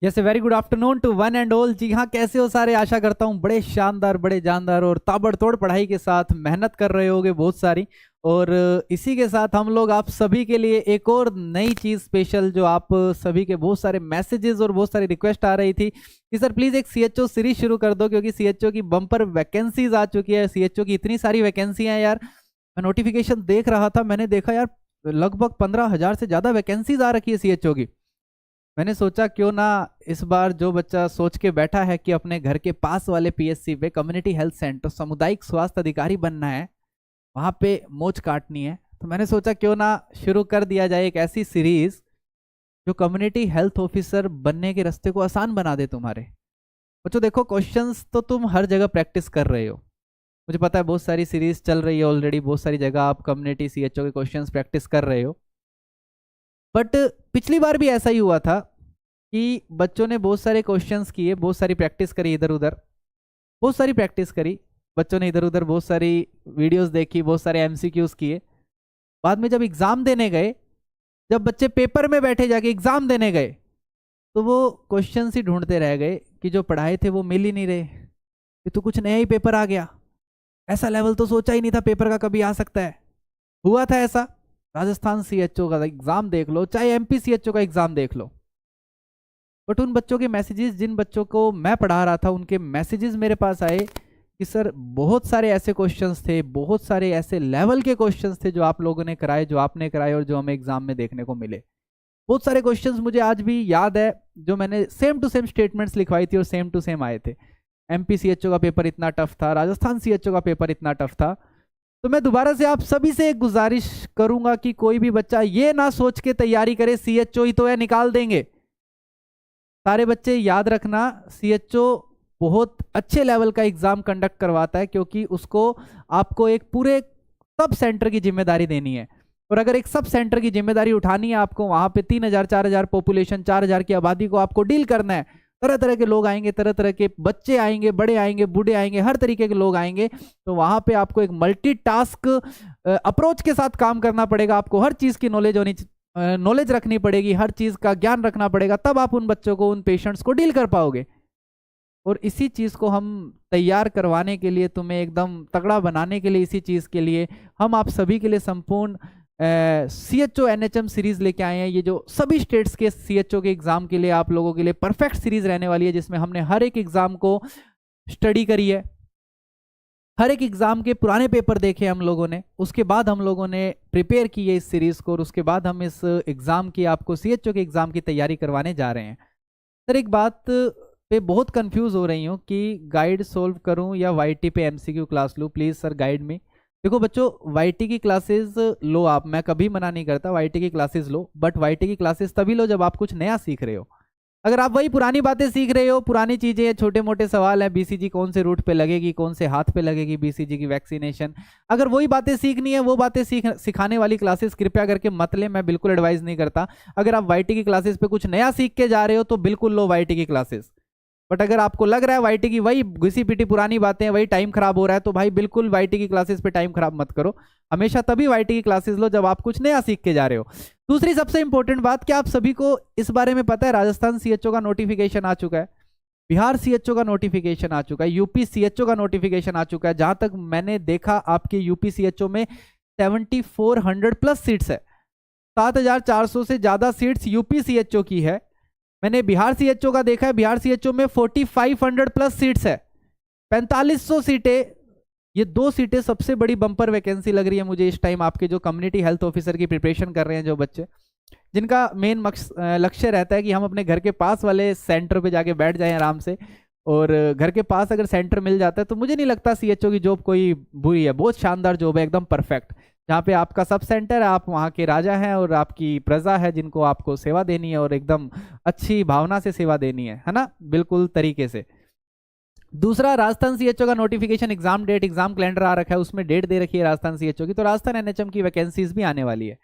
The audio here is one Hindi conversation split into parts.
Yes very good afternoon to one and all. जी हाँ, कैसे हो सारे? आशा करता हूँ बड़े शानदार, बड़े जानदार और ताबड़तोड़ पढ़ाई के साथ मेहनत कर रहे होगे बहुत सारी। और इसी के साथ हम लोग आप सभी के लिए एक और नई चीज स्पेशल, जो आप सभी के बहुत सारे मैसेजेस और बहुत सारी रिक्वेस्ट आ रही थी कि सर प्लीज एक सीएचओ सीरीज शुरू कर दो, क्योंकि सीएचओ की बम्पर वैकेंसीज आ चुकी है। सीएचओ की इतनी सारी वैकेंसी हैं यार। मैं नोटिफिकेशन देख रहा था, मैंने देखा यार लगभग 15,000 से ज्यादा वैकेंसीज आ रखी है सीएचओ की। मैंने सोचा क्यों ना इस बार जो बच्चा सोच के बैठा है कि अपने घर के पास वाले पीएससी पे, कम्युनिटी हेल्थ सेंटर, सामुदायिक स्वास्थ्य अधिकारी बनना है, वहां पे मोच काटनी है, तो मैंने सोचा क्यों ना शुरू कर दिया जाए एक ऐसी सीरीज जो कम्युनिटी हेल्थ ऑफिसर बनने के रास्ते को आसान बना दे तुम्हारे। बच्चों देखो, क्वेश्चंस तो तुम हर जगह प्रैक्टिस कर रहे हो, मुझे पता है बहुत सारी सीरीज चल रही है ऑलरेडी, बहुत सारी जगह आप कम्युनिटी सीएचओ के क्वेश्चंस प्रैक्टिस कर रहे हो। बट पिछली बार भी ऐसा ही हुआ था कि बच्चों ने बहुत सारे क्वेश्चंस किए, बहुत सारी प्रैक्टिस करी इधर उधर, बहुत सारी प्रैक्टिस करी बच्चों ने इधर उधर, बहुत सारी वीडियोस देखी, बहुत सारे एमसीक्यूज किए। बाद में जब एग्जाम देने गए, जब बच्चे पेपर में बैठे जाके एग्जाम देने गए, तो वो क्वेश्चन ही ढूंढते रह गए कि जो पढ़ाए थे वो मिल ही नहीं रहे, कि तो कुछ नया ही पेपर आ गया, ऐसा लेवल तो सोचा ही नहीं था पेपर का कभी आ सकता है। हुआ था ऐसा। राजस्थान सीएचओ का एग्जाम देख लो, चाहे एमपी सीएचओ का एग्जाम देख लो, बट उन बच्चों के मैसेजेस, जिन बच्चों को मैं पढ़ा रहा था, उनके मैसेजेस मेरे पास आए कि सर बहुत सारे ऐसे क्वेश्चंस थे, बहुत सारे ऐसे लेवल के क्वेश्चंस थे जो आप लोगों ने कराए, जो आपने कराए और जो हमें एग्जाम में देखने को मिले। बहुत सारे क्वेश्चंस मुझे आज भी याद है, जो मैंने सेम टू सेम स्टेटमेंट्स लिखवाई थी और सेम टू सेम आए थे। एमपी सीएचओ का पेपर इतना टफ था, राजस्थान सीएचओ का पेपर इतना टफ था। तो मैं दोबारा से आप सभी से एक गुजारिश करूंगा कि कोई भी बच्चा ये ना सोच के तैयारी करे सीएचओ ही तो है, निकाल देंगे। सारे बच्चे याद रखना, सीएचओ बहुत अच्छे लेवल का एग्जाम कंडक्ट करवाता है, क्योंकि उसको आपको एक पूरे सब सेंटर की जिम्मेदारी देनी है। और अगर एक सब सेंटर की जिम्मेदारी उठानी है आपको, वहां पे 3,000 4,000 पॉपुलेशन, 4,000 की आबादी को आपको डील करना है। तरह तरह के लोग आएंगे, तरह तरह के बच्चे आएंगे, बड़े आएंगे, बूढ़े आएंगे, हर तरीके के लोग आएंगे। तो वहां पे आपको एक मल्टीटास्क अप्रोच के साथ काम करना पड़ेगा। आपको हर चीज की नॉलेज रखनी पड़ेगी, हर चीज का ज्ञान रखना पड़ेगा, तब आप उन बच्चों को, उन पेशेंट्स को डील कर पाओगे। और इसी चीज को हम तैयार करवाने के लिए, तुम्हें एकदम तगड़ा बनाने के लिए, इसी चीज के लिए हम आप सभी के लिए संपूर्ण सीएचओ एनएचएम सीरीज लेके आए हैं। ये जो सभी स्टेट्स के सीएचओ के एग्जाम के लिए आप लोगों के लिए परफेक्ट सीरीज रहने वाली है, जिसमें हमने हर एक एग्जाम को स्टडी करी है, हर एक एग्जाम के पुराने पेपर देखे हम लोगों ने, उसके बाद हम लोगों ने प्रिपेयर की है इस सीरीज को, और उसके बाद हम इस एग्जाम की, आपको सीएचओ के एग्जाम की तैयारी करवाने जा रहे हैं। सर एक बात पे बहुत कंफ्यूज हो रही हूँ कि गाइड सोल्व करूँ या वाईटी पे एमसीक्यू क्लास लूँ, प्लीज सर गाइड मी। देखो बच्चों, वाईटी की क्लासेस लो आप, मैं कभी मना नहीं करता, वाईटी की क्लासेस लो, बट वाईटी की क्लासेस तभी लो जब आप कुछ नया सीख रहे हो। अगर आप वही पुरानी बातें सीख रहे हो, पुरानी चीजें, छोटे मोटे सवाल है, बीसीजी कौन से रूट पे लगेगी, कौन से हाथ पे लगेगी बीसीजी की वैक्सीनेशन, अगर वही बातें सीखनी है, वो बातें सिखाने वाली क्लासेस कृपया करके मत ले, मैं बिल्कुल एडवाइस नहीं करता। अगर आप वाईटी की क्लासेस पे कुछ नया सीख के जा रहे हो तो बिल्कुल लो वाईटी की क्लासेस। बट अगर आपको लग रहा है वाईटी की वही घिसी पिटी पुरानी बातें, वही टाइम खराब हो रहा है, तो भाई बिल्कुल वाईटी की क्लासेस पे टाइम खराब मत करो। हमेशा तभी वाईटी की क्लासेस लो जब आप कुछ नया सीख के जा रहे हो। दूसरी सबसे इंपॉर्टेंट बात, क्या आप सभी को इस बारे में पता है राजस्थान सीएचओ का नोटिफिकेशन आ चुका है, बिहार सीएचओ का नोटिफिकेशन आ चुका है, यूपी सीएचओ का नोटिफिकेशन आ चुका है। जहां तक मैंने देखा आपके यूपी सीएचओ में 7400 प्लस सीट्स है, 7,400 से ज्यादा सीट्स यूपी सीएचओ की है। मैंने बिहार सीएचओ का देखा है, बिहार सीएचओ में 4500 प्लस सीट्स है, 4500 सीटें। ये दो सीटें सबसे बड़ी बम्पर वैकेंसी लग रही है मुझे इस टाइम, आपके जो कम्युनिटी हेल्थ ऑफिसर की प्रिपरेशन कर रहे हैं जो बच्चे, जिनका मेन लक्ष्य रहता है कि हम अपने घर के पास वाले सेंटर पे जाके बैठ जाएं आराम से। और घर के पास अगर सेंटर मिल जाता है तो मुझे नहीं लगता सीएचओ की जॉब कोई बुरी है, बहुत शानदार जॉब है, एकदम परफेक्ट, जहाँ पे आपका सब सेंटर है, आप वहाँ के राजा हैं और आपकी प्रजा है जिनको आपको सेवा देनी है, और एकदम अच्छी भावना से सेवा देनी है ना, बिल्कुल तरीके से। दूसरा, राजस्थान सीएचओ का notification, exam date, exam calendar आ रखा है, उसमें डेट दे रखी है राजस्थान सीएचओ की, तो राजस्थान एनएचएम की वैकेंसीज भी आने वाली है।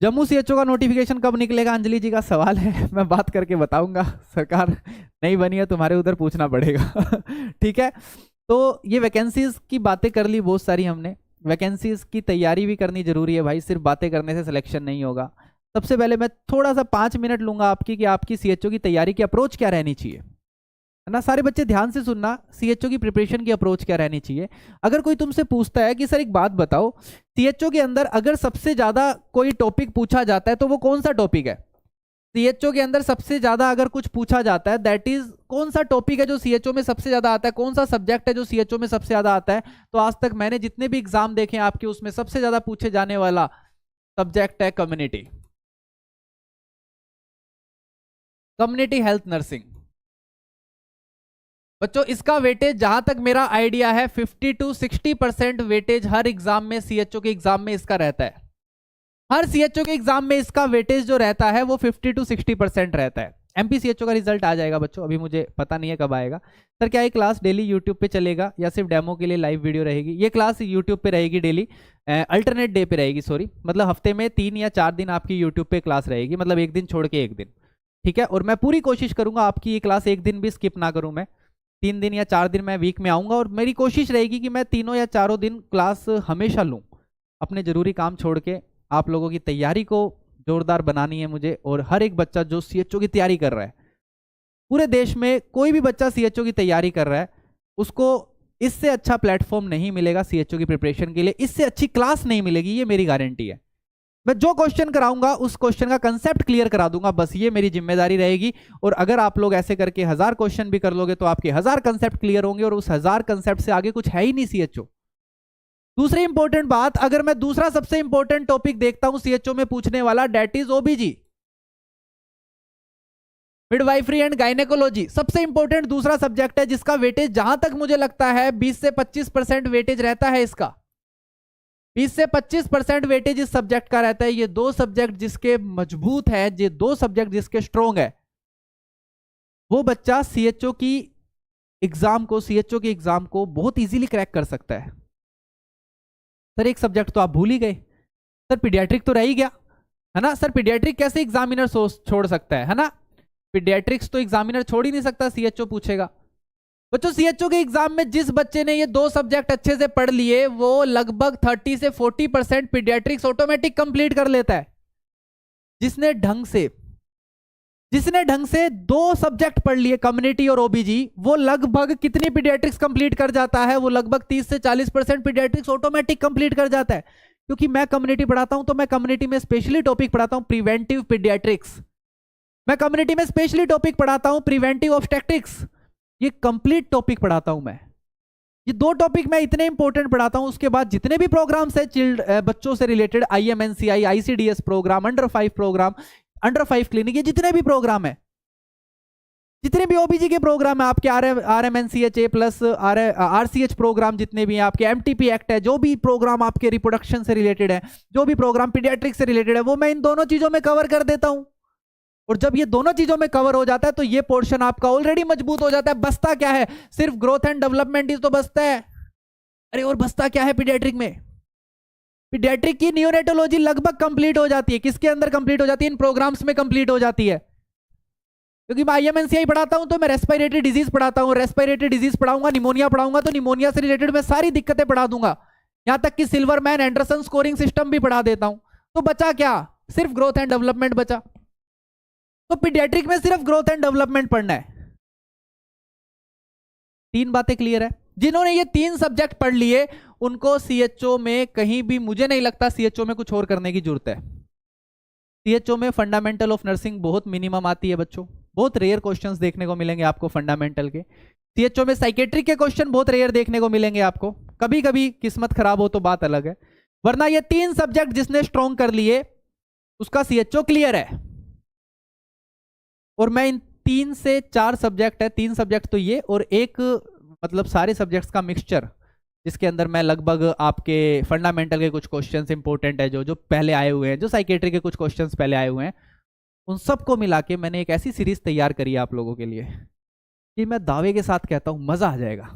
जम्मू सीएचओ का नोटिफिकेशन कब निकलेगा, अंजलि जी का सवाल है, मैं बात करके बताऊंगा, सरकार नहीं बनी है, तुम्हारे उधर पूछना पड़ेगा ठीक है। तो ये वैकेंसीज की बातें कर ली बहुत सारी हमने, वैकेंसीज की तैयारी भी करनी जरूरी है भाई, सिर्फ बातें करने से सिलेक्शन नहीं होगा। सबसे पहले मैं थोड़ा सा 5 मिनट लूंगा आपकी कि आपकी सीएचओ की तैयारी की अप्रोच क्या रहनी चाहिए, है ना। सारे बच्चे ध्यान से सुनना, सीएचओ की प्रिपरेशन की अप्रोच क्या रहनी चाहिए। अगर कोई तुमसे पूछता है कि सर एक बात बताओ, सीएचओ के अंदर अगर सबसे ज्यादा कोई टॉपिक पूछा जाता है तो वो कौन सा टॉपिक है? सीएचओ के अंदर सबसे ज्यादा अगर कुछ पूछा जाता है, दैट इज कौन सा टॉपिक है जो सीएचओ में सबसे ज्यादा आता है, कौन सा सब्जेक्ट है जो सीएचओ में सबसे ज्यादा आता है? तो आज तक मैंने जितने भी एग्जाम देखे हैं आपके, उसमें सबसे ज्यादा पूछे जाने वाला सब्जेक्ट है कम्युनिटी, कम्युनिटी हेल्थ नर्सिंग। बच्चों इसका वेटेज जहां तक मेरा आइडिया है 50 to 60% वेटेज हर एग्जाम में, सीएचओ के एग्जाम में इसका रहता है। हर सीएचओ के एग्जाम में इसका वेटेज जो रहता है वो 50 to 60% रहता है। एमपीसीएचओ का रिजल्ट आ जाएगा बच्चों, अभी मुझे पता नहीं है कब आएगा। सर क्या ये क्लास डेली यूट्यूब पे चलेगा या सिर्फ डेमो के लिए लाइव वीडियो रहेगी? ये क्लास यूट्यूब पे रहेगी डेली, अल्टरनेट डे पे रहेगी, सॉरी, मतलब हफ्ते में 3 या 4 दिन आपकी यूट्यूब पे क्लास रहेगी, मतलब एक दिन छोड़ के एक दिन, ठीक है। और मैं पूरी कोशिश करूंगा आपकी ये क्लास एक दिन भी स्किप ना करूं मैं। 3 दिन या 4 दिन मैं वीक में आऊंगा और मेरी कोशिश रहेगी कि मैं 3 या 4 दिन क्लास हमेशा लूं। अपने जरूरी काम छोड़ के आप लोगों की तैयारी को जोरदार बनानी है मुझे। और हर एक बच्चा जो सीएचओ की तैयारी कर रहा है, पूरे देश में कोई भी बच्चा सीएचओ की तैयारी कर रहा है, उसको इससे अच्छा प्लेटफॉर्म नहीं मिलेगा सीएचओ की प्रिपरेशन के लिए, इससे अच्छी क्लास नहीं मिलेगी, ये मेरी गारंटी है। मैं जो क्वेश्चन कराऊंगा उस क्वेश्चन का कंसेप्ट क्लियर करा दूंगा, बस ये मेरी जिम्मेदारी रहेगी। और अगर आप लोग ऐसे करके 1000 क्वेश्चन भी कर लोगे तो आपके 1000 कंसेप्ट क्लियर होंगे, और उस 1000 कंसेप्ट से आगे कुछ है ही नहीं सीएचओ। दूसरी इंपॉर्टेंट बात, अगर मैं दूसरा सबसे इंपॉर्टेंट टॉपिक देखता हूं सीएचओ में पूछने वाला, that is OBG, midwifery and gynaecology. सबसे इंपॉर्टेंट दूसरा सब्जेक्ट है जिसका वेटेज जहां तक मुझे लगता है 20 से 25% वेटेज रहता है इसका। 20 से 25% वेटेज इस सब्जेक्ट का रहता है। ये दो सब्जेक्ट जिसके मजबूत है, ये दो सब्जेक्ट जिसके स्ट्रोंग है, वो बच्चा सीएचओ की एग्जाम को, सीएचओ के एग्जाम को बहुत इजीली क्रैक कर सकता है। सर एक सब्जेक्ट तो आप भूल ही गए, सर पीडियाट्रिक तो रह ही गया, है ना। सर पीडियाट्रिक कैसे एग्जामिनर छोड़ सकता है ना। पीडियाट्रिक्स तो एग्जामिनर छोड़ ही नहीं सकता, सीएचओ पूछेगा। बच्चों सीएचओ के एग्जाम में जिस बच्चे ने ये दो सब्जेक्ट अच्छे से पढ़ लिए, वो लगभग 30 से 40% पीडियाट्रिक्स ऑटोमेटिक कंप्लीट कर लेता है। जिसने ढंग से दो सब्जेक्ट पढ़ लिए, कम्युनिटी और ओबीजी, वो लगभग कितनी पीडियाट्रिक्स कंप्लीट कर जाता है? वो लगभग 30 से 40% पीडियाट्रिक्स ऑटोमेटिक कंप्लीट कर जाता है। क्योंकि मैं कम्युनिटी पढ़ाता हूं तो मैं कम्युनिटी में स्पेशली टॉपिक पढ़ाता हूं प्रिवेंटिव पीडियाट्रिक्स, मैं कम्युनिटी में स्पेशली टॉपिक पढ़ाता हूं प्रिवेंटिव ऑब्स्टेट्रिक्स। ये कंप्लीट टॉपिक पढ़ाता हूं मैं। ये दो टॉपिक मैं इतने इंपॉर्टेंट पढ़ाता हूं। उसके बाद जितने भी प्रोग्राम्स है बच्चों से related, IMNCI, ICDS programme, under 5 programme, under 5 clinic, ये जितने भी प्रोग्राम है, जितने भी ओबीजी के प्रोग्राम है आपके, RMNCHA प्लस RCH प्रोग्राम जितने भी हैं आपके, MTP एक्ट है, जो भी प्रोग्राम आपके रिप्रोडक्शन से रिलेटेड है, जो भी प्रोग्राम पीडियाट्रिक्स से रिलेटेड है, वो मैं इन दोनों चीजों में कवर कर देता हूं। और जब ये दोनों चीजों में कवर हो जाता है तो ये पोर्शन आपका ऑलरेडी मजबूत हो जाता है। बसता क्या है? सिर्फ ग्रोथ एंड डेवलपमेंट ही तो बसता है। अरे और बसता क्या है पीडियाट्रिक में? पीडियाट्रिक की न्यूनेटोलॉजी लगभग कंप्लीट हो जाती है। किसके अंदर कंप्लीट हो जाती है? इन प्रोग्राम्स में कंप्लीट हो जाती है। क्योंकि मैं IMNCI पढ़ाता हूं तो मैं रेस्पिरेटरी डिजीज पढ़ाता हूं, रेस्पिरेटरी डिजीज पढ़ाऊंगा, निमोनिया पढ़ाऊंगा तो निमोनिया से रिलेटेड मैं सारी दिक्कतें पढ़ा दूंगा, यहां तक कि सिल्वरमैन एंडरसन स्कोरिंग सिस्टम भी पढ़ा देता हूं। तो बचा क्या? सिर्फ ग्रोथ एंड डेवलपमेंट बचा। तो पीडियाट्रिक में सिर्फ ग्रोथ एंड डेवलपमेंट पढ़ना है। 3 बातें क्लियर है? जिन्होंने ये 3 सब्जेक्ट पढ़ लिए उनको सीएचओ में कहीं भी, मुझे नहीं लगता सीएचओ में कुछ और करने की जरूरत है। सीएचओ में फंडामेंटल ऑफ नर्सिंग बहुत मिनिमम आती है बच्चों, बहुत रेयर क्वेश्चंस देखने को मिलेंगे आपको फंडामेंटल के। सीएचओ में साइकेट्रिक के क्वेश्चन बहुत रेयर देखने को मिलेंगे आपको, कभी कभी किस्मत खराब हो तो बात अलग है, वरना ये 3 सब्जेक्ट जिसने स्ट्रॉन्ग कर लिए उसका सीएचओ क्लियर है। और मैं इन 3 से 4 सब्जेक्ट है, 3 सब्जेक्ट तो ये, और एक मतलब सारे सब्जेक्ट्स का मिक्सचर, जिसके अंदर मैं लगभग आपके फंडामेंटल के कुछ क्वेश्चंस इंपॉर्टेंट है जो पहले आए हुए हैं, जो साइकेट्री के कुछ क्वेश्चंस पहले आए हुए हैं, उन सबको मिला के मैंने एक ऐसी सीरीज तैयार करी है आप लोगों के लिए कि मैं दावे के साथ कहता हूं मजा आ जाएगा।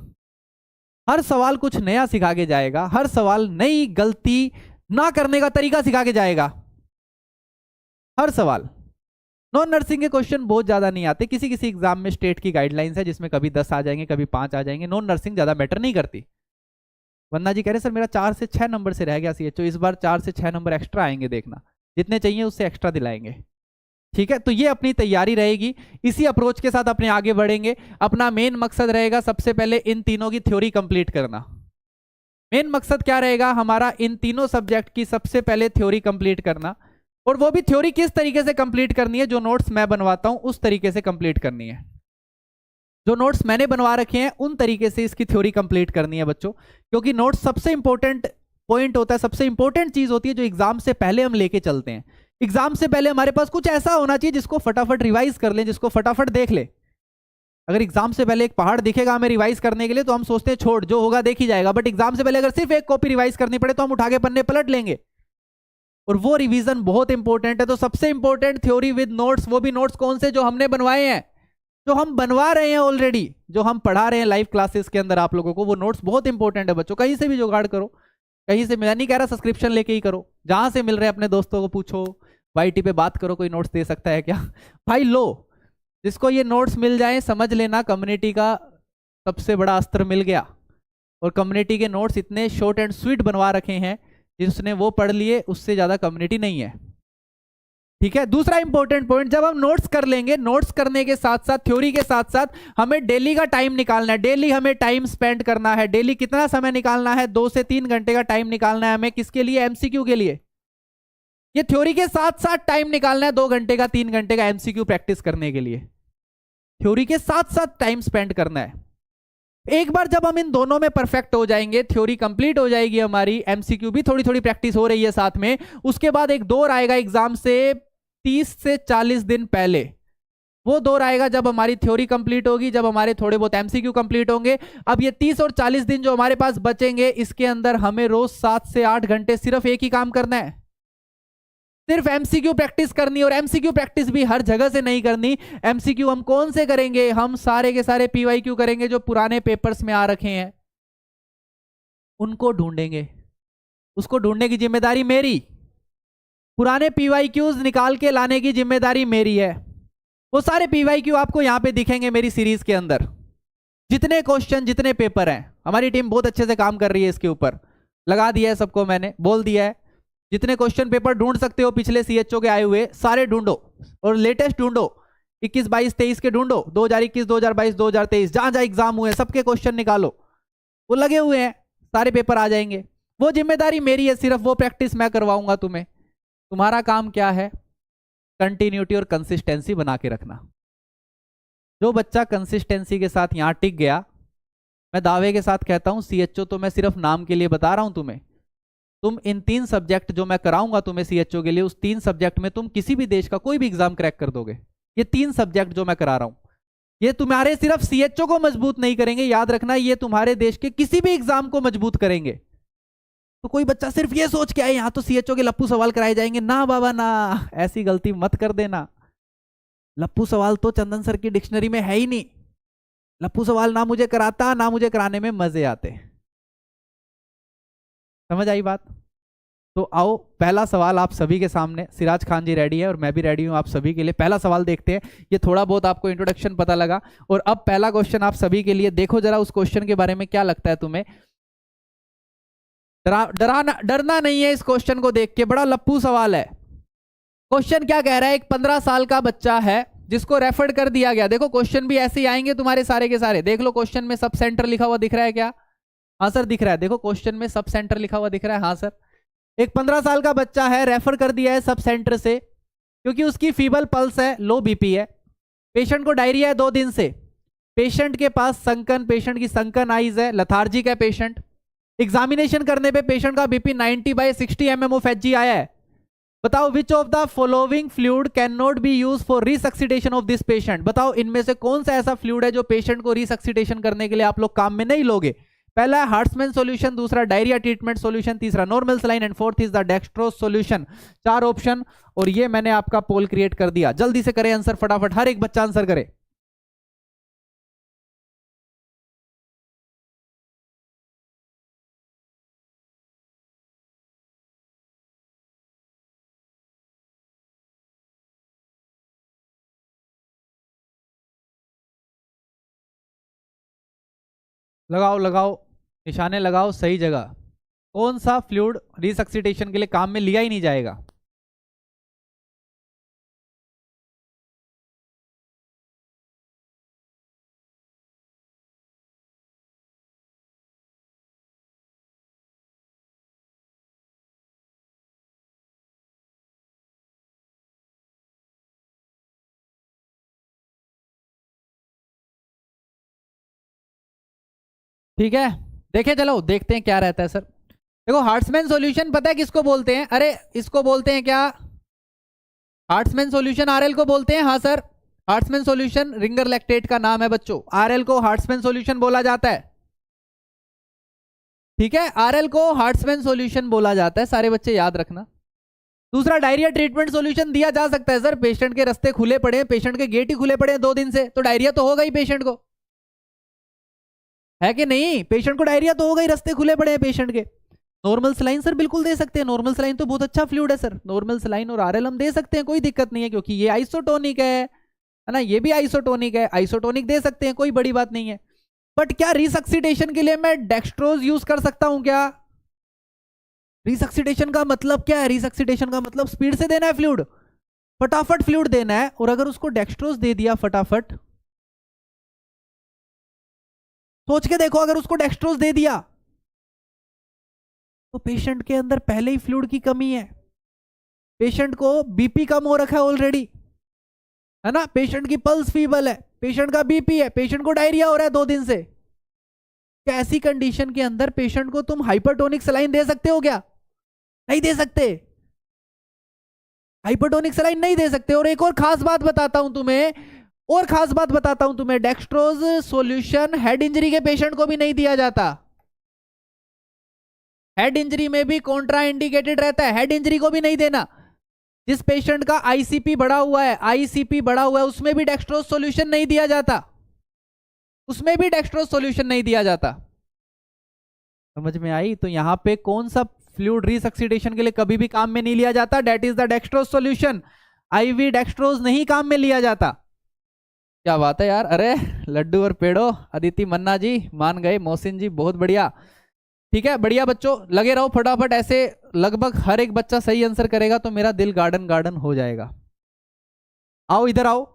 हर सवाल कुछ नया सिखा के जाएगा, हर सवाल नई गलती ना करने का तरीका सिखा के जाएगा। हर सवाल, नॉन नर्सिंग के क्वेश्चन बहुत ज्यादा नहीं आते, किसी किसी एग्जाम में स्टेट की गाइडलाइंस है जिसमें कभी 10 आ जाएंगे, कभी 5 आ जाएंगे। नॉन नर्सिंग ज्यादा मैटर नहीं करती। वन्ना जी कह रहे सर मेरा 4 से 6 नंबर से रह गया सीएचओ, इस बार 4 से 6 नंबर एक्स्ट्रा आएंगे देखना। जितने चाहिए उससे एक्स्ट्रा दिलाएंगे। ठीक है, तो ये अपनी तैयारी रहेगी, इसी अप्रोच के साथ अपने आगे बढ़ेंगे। अपना मेन मकसद रहेगा सबसे पहले इन तीनों की थ्योरी कंप्लीट करना। मेन मकसद क्या रहेगा हमारा, इन तीनों सब्जेक्ट की सबसे पहले थ्योरी कंप्लीट करना, और वो भी थ्योरी किस तरीके से कंप्लीट करनी है, जो नोट्स मैं बनवाता हूं उस तरीके से कंप्लीट करनी है। जो नोट्स मैंने बनवा रखे हैं उन तरीके से इसकी थ्योरी कंप्लीट करनी है बच्चों, क्योंकि नोट्स सबसे इंपॉर्टेंट पॉइंट होता है, सबसे इंपॉर्टेंट चीज होती है जो एग्जाम से पहले हम लेके चलते हैं। एग्जाम से पहले हमारे पास कुछ ऐसा होना चाहिए जिसको फटाफट रिवाइज कर लें, जिसको फटाफट देख ले। अगर एग्जाम से पहले एक पहाड़ दिखेगा हमें रिवाइज करने के लिए तो हम सोचते हैं छोड़, जो होगा देख ही जाएगा, बट एग्जाम से पहले अगर सिर्फ एक कॉपी रिवाइज करनी पड़े तो हम उठा के पन्ने पलट लेंगे, और वो रिवीजन बहुत इंपॉर्टेंट है। तो सबसे इंपॉर्टेंट थ्योरी विद नोट्स, वो भी नोट्स कौन से, जो हमने बनवाए हैं, जो हम बनवा रहे हैं ऑलरेडी, जो हम पढ़ा रहे हैं लाइव क्लासेस के अंदर आप लोगों को, वो नोट्स बहुत इंपॉर्टेंट है बच्चों। कहीं से भी जुगाड़ करो, कहीं से, मैं नहीं कह रहा सब्सक्रिप्शन लेके ही करो, जहां से मिल रहे हैं अपने दोस्तों को पूछो, वाईटी पे बात करो, कोई नोट्स दे सकता है क्या भाई लो, जिसको ये नोट्स मिल जाए समझ लेना कम्युनिटी का सबसे बड़ा अस्त्र मिल गया। और कम्युनिटी के नोट्स इतने शॉर्ट एंड स्वीट बनवा रखे हैं, जिसने वो पढ़ लिए उससे ज्यादा कम्युनिटी नहीं है। ठीक है, दूसरा इंपॉर्टेंट पॉइंट, जब हम नोट्स कर लेंगे, नोट्स करने के साथ साथ थ्योरी के साथ साथ हमें डेली का टाइम निकालना है, डेली हमें टाइम स्पेंड करना है। डेली कितना समय निकालना है, 2 से 3 घंटे का टाइम निकालना है हमें, किसके लिए, एमसीक्यू के लिए। ये थ्योरी के साथ साथ टाइम निकालना है 2 घंटे का 3 घंटे का एमसीक्यू प्रैक्टिस करने के लिए, थ्योरी के साथ साथ टाइम स्पेंड करना है। एक बार जब हम इन दोनों में परफेक्ट हो जाएंगे, थ्योरी कंप्लीट हो जाएगी हमारी, एमसीक्यू भी थोड़ी थोड़ी प्रैक्टिस हो रही है साथ में, उसके बाद एक दौर आएगा एग्जाम से 30 से 40 दिन पहले। वो दौर आएगा जब हमारी थ्योरी कंप्लीट होगी, जब हमारे थोड़े बहुत एमसीक्यू कंप्लीट होंगे। अब ये 30 और 40 दिन जो हमारे पास बचेंगे, इसके अंदर हमें रोज 7 से 8 घंटे सिर्फ एक ही काम करना है, सिर्फ एमसीक्यू प्रैक्टिस करनी। और एमसीक्यू प्रैक्टिस भी हर जगह से नहीं करनी। एमसीक्यू हम कौन से करेंगे, हम सारे के सारे पीवाईक्यू करेंगे जो पुराने पेपर्स में आ रखे हैं, उनको ढूंढेंगे। उसको ढूंढने की जिम्मेदारी मेरी, पुराने पीवाईक्यूज निकाल के लाने की जिम्मेदारी मेरी है। वो सारे पीवाईक्यू आपको यहाँ पे दिखेंगे मेरी सीरीज के अंदर, जितने क्वेश्चन जितने पेपर हैं। हमारी टीम बहुत अच्छे से काम कर रही है इसके ऊपर, लगा दिया है सबको, मैंने बोल दिया है जितने क्वेश्चन पेपर ढूंढ सकते हो पिछले सीएचओ के आए हुए सारे ढूंढो, और लेटेस्ट ढूंढो, 21, 22, 23 के ढूंढो, 2021, 2022, 2023 जहां जहां एग्जाम हुए सबके क्वेश्चन निकालो, वो लगे हुए हैं, सारे पेपर आ जाएंगे। वो जिम्मेदारी मेरी है, सिर्फ वो प्रैक्टिस मैं करवाऊंगा तुम्हें। तुम्हारा काम क्या है, कंटिन्यूटी और कंसिस्टेंसी बना के रखना। जो बच्चा कंसिस्टेंसी के साथ यहाँ टिक गया, मैं दावे के साथ कहता हूँ, सीएचओ तो मैं सिर्फ नाम के लिए बता रहा हूं तुम्हें, तुम इन 3 सब्जेक्ट जो मैं कराऊंगा तुम्हें सीएचओ के लिए, उस 3 सब्जेक्ट में तुम किसी भी देश का कोई भी एग्जाम क्रैक कर दोगे। ये 3 सब्जेक्ट जो मैं करा रहा हूं, ये तुम्हारे सिर्फ सीएचओ को मजबूत नहीं करेंगे, याद रखना, ये तुम्हारे देश के किसी भी एग्जाम को मजबूत करेंगे। तो कोई बच्चा सिर्फ ये सोच के आए यहाँ तो सीएचओ के लप्पू सवाल कराए जाएंगे, ना बाबा ना, ऐसी गलती मत कर देना। लप्पू सवाल तो चंदन सर की डिक्शनरी में है ही नहीं। लप्पू सवाल ना मुझे कराता, ना मुझे कराने में मजे आते। समझ आई बात? तो आओ, पहला सवाल आप सभी के सामने, सिराज खान जी रेडी है और मैं भी रेडी हूं आप सभी के लिए। पहला सवाल देखते हैं। ये थोड़ा बहुत आपको इंट्रोडक्शन पता लगा, और अब पहला क्वेश्चन आप सभी के लिए। देखो जरा उस क्वेश्चन के बारे में क्या लगता है तुम्हें। डरना नहीं है इस क्वेश्चन को देख के, बड़ा लप्पू सवाल है। क्वेश्चन क्या कह रहा है, एक 15 साल का बच्चा है जिसको रेफर्ड कर दिया गया। देखो क्वेश्चन भी ऐसे ही आएंगे तुम्हारे सारे के सारे। देख लो क्वेश्चन में सब सेंटर लिखा हुआ दिख रहा है क्या? हाँ सर दिख रहा है। देखो क्वेश्चन में सब सेंटर लिखा हुआ दिख रहा है। हाँ सर। एक 15 साल का बच्चा है, रेफर कर दिया है सब सेंटर से, क्योंकि उसकी फीबल पल्स है, लो बीपी है, पेशेंट को डायरिया है 2 दिन से, पेशेंट के पास संकन, पेशेंट की संकन आइज है, लथार्जिक है पेशेंट। एग्जामिनेशन करने पे पेशेंट का बीपी 90/60 mm ऑफ एचजी आया है। बताओ which of the following fluid can not be use for resuscitation of this patient. बताओ इनमें से कौन सा ऐसा फ्लूइड है जो पेशेंट को रिसक्सिटेशन करने के लिए आप लोग काम में नहीं लोगे। पहला है हार्ट्समैन सॉल्यूशन, दूसरा डायरिया ट्रीटमेंट सॉल्यूशन, तीसरा normal saline, and fourth is the dextrose solution. 4 option, और ये मैंने आपका पोल क्रिएट कर दिया। जल्दी से करें आंसर फटाफट, हर एक बच्चा आंसर करे। लगाओ लगाओ, निशाने लगाओ सही जगह। कौन सा फ्लूइड रिसक्सिटेशन के लिए काम में लिया ही नहीं जाएगा? ठीक है, देखे चलो देखते हैं क्या रहता है सर। देखो हार्ट्समैन सॉल्यूशन पता है किसको बोलते हैं? अरे इसको बोलते हैं क्या? हार्ट्समैन सॉल्यूशन आरएल को बोलते हैं। हाँ सर, हार्ट्समैन सॉल्यूशन रिंगर लैक्टेट का नाम है बच्चों। आरएल को हार्ट्समैन सॉल्यूशन बोला जाता है। ठीक है, आरएल को हार्ट्समैन सॉल्यूशन बोला जाता है, सारे बच्चे याद रखना। दूसरा, डायरिया ट्रीटमेंट सॉल्यूशन दिया जा सकता है सर। पेशेंट के रास्ते खुले पड़े हैं, पेशेंट के गेट ही खुले पड़े हैं 2 दिन से, तो डायरिया तो होगा ही पेशेंट को, है कि नहीं? पेशेंट को डायरिया तो होगा ही, रास्ते खुले पड़े हैं पेशेंट के। नॉर्मल सलाइन सर बिल्कुल दे सकते हैं, नॉर्मल सलाइन तो बहुत अच्छा फ्लूइड है सर। नॉर्मल सलाइन और आरएल हम दे सकते हैं, कोई दिक्कत नहीं है, क्योंकि ये आइसोटोनिक है ना, ये भी आइसोटोनिक है, आइसोटोनिक दे सकते हैं, कोई बड़ी बात नहीं है। बट क्या रिसक्सीडेशन के लिए मैं डेक्सट्रोज यूज कर सकता हूं क्या? रिसक्सीडेशन का मतलब क्या है? रिसक्सीडेशन का मतलब स्पीड से देना है फ्लूइड, फटाफट फ्लूइड देना है। और अगर उसको डेक्सट्रोज दे दिया फटाफट, सोच के देखो, अगर उसको डेक्सट्रोज दे दिया तो पेशेंट के अंदर पहले ही फ्लूइड की कमी है, पेशेंट को बीपी कम हो रखा है ऑलरेडी, है ना, पेशेंट की पल्स फीबल है, पेशेंट का बीपी है, पेशेंट को डायरिया हो रहा है 2 दिन से। क्या ऐसी कंडीशन के अंदर पेशेंट को तुम हाइपरटोनिक सलाइन दे सकते हो क्या? नहीं दे सकते, हाइपरटोनिक सलाइन नहीं दे सकते। और एक और खास बात बताता हूं तुम्हें, और खास बात बताता हूं तुम्हें, डेक्सट्रोज सॉल्यूशन हेड इंजरी के पेशेंट को भी नहीं दिया जाता। हेड इंजरी में भी कॉन्ट्रा इंडिकेटेड रहता है, हेड इंजरी को भी नहीं देना। जिस पेशेंट का आईसीपी बढ़ा हुआ है, आईसीपी बढ़ा हुआ है, उसमें भी डेक्सट्रोज सॉल्यूशन नहीं दिया जाता, उसमें भी डेक्सट्रोज सॉल्यूशन नहीं दिया जाता। समझ में आई? तो यहां पे कौन सा फ्लूइड रिसक्सीडेशन के लिए कभी भी काम में नहीं लिया जाता? That is the dextrose solution. IV dextrose नहीं काम में लिया जाता। क्या बात है यार, अरे लड्डू और पेड़ो, अदिति मन्ना जी मान गए, मोहसिन जी बहुत बढ़िया। ठीक है, बढ़िया बच्चों, लगे रहो फटाफट, ऐसे लगभग हर एक बच्चा सही आंसर करेगा तो मेरा दिल गार्डन गार्डन हो जाएगा। आओ इधर आओ,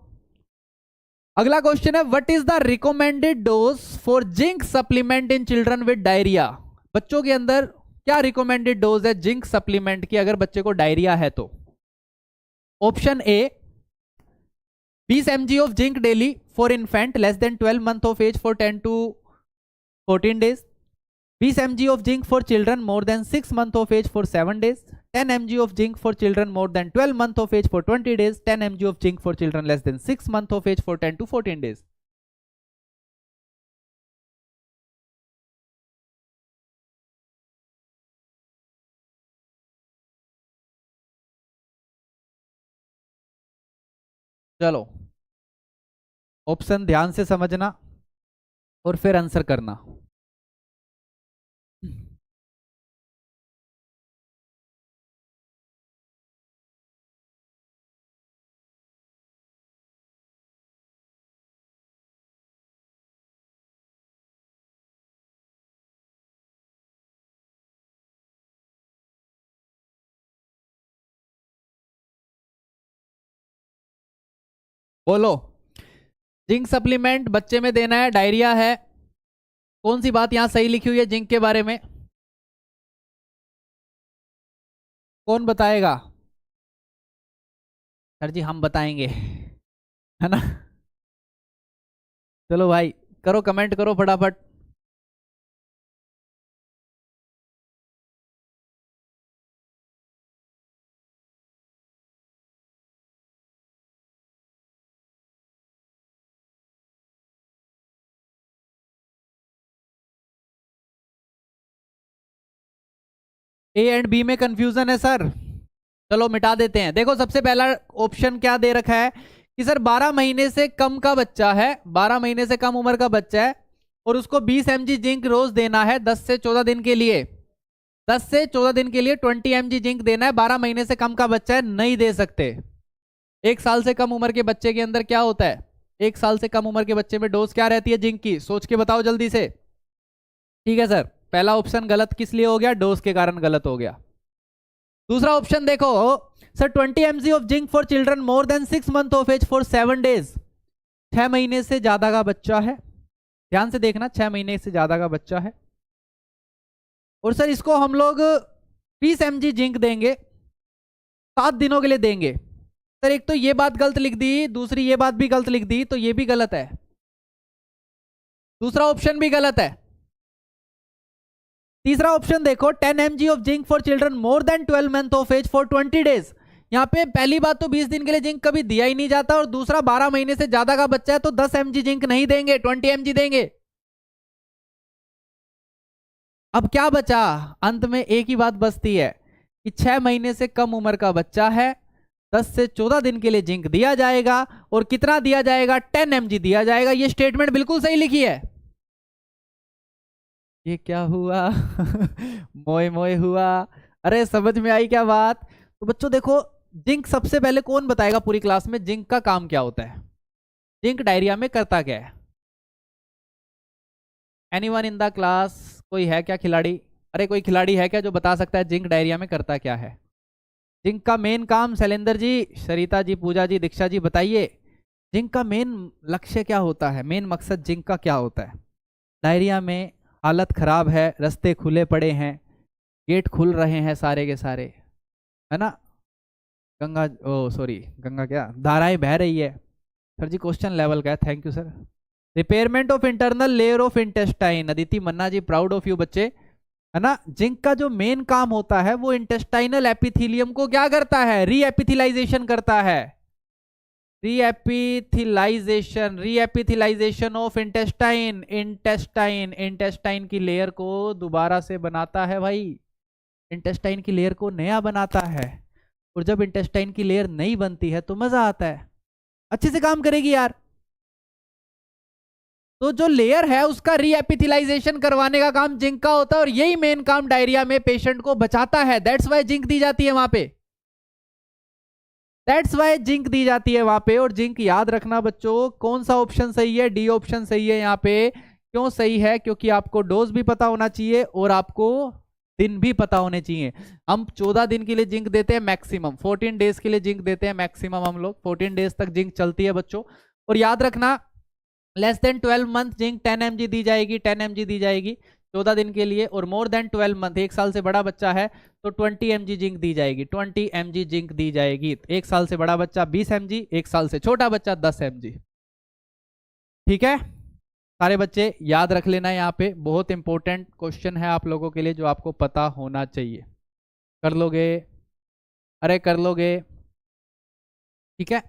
अगला क्वेश्चन है, what is the recommended dose for zinc supplement in children with diarrhoea? बच्चों के अंदर क्या रिकमेंडेड डोज है जिंक सप्लीमेंट की अगर बच्चे को डायरिया है तो? Option A 20 mg of zinc daily for infant less than 12 month of age for 10 to 14 days. 20 mg of zinc for children more than 6 months of age for 7 days, 10 mg of zinc for children more than 12 months of age for 20 days, 10 mg of zinc for children less than 6 months of age for 10 to 14 days. चलो ऑप्शन ध्यान से समझना और फिर आंसर करना। बोलो, जिंक सप्लीमेंट बच्चे में देना है, डायरिया है, कौन सी बात यहां सही लिखी हुई है जिंक के बारे में? कौन बताएगा? सर जी हम बताएंगे, है ना? चलो भाई करो, कमेंट करो फटाफट। ए एंड बी में कंफ्यूजन है सर, चलो मिटा देते हैं। देखो सबसे पहला ऑप्शन क्या दे रखा है कि सर 12 महीने से कम का बच्चा है, 12 महीने से कम उम्र का बच्चा है और उसको 20 mg जिंक रोज देना है 10 से 14 दिन के लिए, 10 से 14 दिन के लिए 20 mg जिंक देना है। 12 महीने से कम का बच्चा है, नहीं दे सकते। 1 साल से कम उम्र के बच्चे के अंदर क्या होता है? 1 साल से कम उम्र के बच्चे में डोज क्या रहती है जिंक की? सोच के बताओ जल्दी से। ठीक है सर, पहला ऑप्शन गलत किस लिए हो गया? डोज के कारण गलत हो गया। दूसरा ऑप्शन देखो sir, 20 mg of zinc for children more than 6 month of age for 7 days. 6 महीने से ज्यादा का बच्चा है, ध्यान से देखना, 6 महीने से ज्यादा का बच्चा है और सर इसको हम लोग 20 mg जिंक देंगे, 7 दिनों के लिए देंगे। सर एक तो ये बात गलत लिख दी, दूसरी ये बात भी गलत लिख दी, तो ये भी गलत है, दूसरा ऑप्शन भी गलत है। तीसरा ऑप्शन देखो, 10 mg of zinc for children more than 12 month of age for 20 days. यहाँ पे पहली बात तो 20 दिन के लिए जिंक कभी दिया ही नहीं जाता, और दूसरा 12 महीने से ज्यादा का बच्चा है तो 10 mg जिंक नहीं देंगे, 20 mg देंगे। अब क्या बचा, अंत में एक ही बात बचती है कि 6 महीने से कम उम्र का बच्चा है, 10 से 14 दिन के लिए जिंक दिया जाएगा, और कितना दिया जाएगा, 10 mg दिया जाएगा। ये स्टेटमेंट बिल्कुल सही लिखी है। ये क्या हुआ मोए मोए हुआ। अरे समझ में आई क्या बात। तो बच्चों देखो, जिंक सबसे पहले कौन बताएगा पूरी क्लास में जिंक का काम क्या होता है, जिंक डायरिया में करता क्या है। एनीवन इन द क्लास, कोई है क्या खिलाड़ी? अरे कोई खिलाड़ी है क्या जो बता सकता है जिंक डायरिया में करता क्या है? जिंक का मेन काम, शैलेंद्र जी, सरिता जी, पूजा जी, दीक्षा जी, बताइए जिंक का मेन लक्ष्य क्या होता है, मेन मकसद जिंक का क्या होता है? डायरिया में हालत खराब है, रास्ते खुले पड़े हैं, गेट खुल रहे हैं सारे के सारे, है ना, गंगा, ओ सॉरी गंगा क्या, धाराएं बह रही है। सर जी क्वेश्चन लेवल का है, thank you sir. Repairment of internal layer of intestine, Aditi Manna ji, proud of you बच्चे, है ना। जिंक का जो मेन काम होता है वो इंटेस्टाइनल एपिथेलियम को क्या करता है, रीएपिथेलाइजेशन करता है। रीएपिथेलाइजेशन ऑफ इंटेस्टाइन, इंटेस्टाइन की लेयर को दोबारा से बनाता है भाई, इंटेस्टाइन की लेयर को नया बनाता है। और जब इंटेस्टाइन की लेयर नई बनती है तो मजा आता है, अच्छे से काम करेगी यार। तो जो लेयर है उसका रीएपिथेलाइजेशन करवाने का काम जिंक का होता है, और यही मेन काम डायरिया में पेशेंट को बचाता है। दैट्स वाई जिंक दी जाती है वहां पे, दैट्स वाई जिंक दी जाती है वहां पे। और जिंक याद रखना बच्चों, कौन सा ऑप्शन सही है, डी ऑप्शन सही है यहाँ पे। क्यों सही है, क्योंकि आपको डोज भी पता होना चाहिए और आपको दिन भी पता होने चाहिए। हम 14 दिन के लिए जिंक देते हैं मैक्सिमम, 14 डेज के लिए जिंक देते हैं मैक्सिमम, हम लोग 14 डेज तक जिंक चलती है बच्चों। और याद रखना, less than 12 month zinc 10 mg दी जाएगी, 10 mg दी जाएगी 14 दिन के लिए। और मोर देन 12 मंथ, एक साल से बड़ा बच्चा है तो 20 mg जिंक दी जाएगी, 20 mg जिंक दी जाएगी। एक साल से बड़ा बच्चा 20 mg, एक साल से छोटा बच्चा 10 mg। ठीक है, सारे बच्चे याद रख लेना, यहाँ पे बहुत इंपॉर्टेंट क्वेश्चन है आप लोगों के लिए जो आपको पता होना चाहिए। कर लोगे? अरे कर लोगे? ठीक है,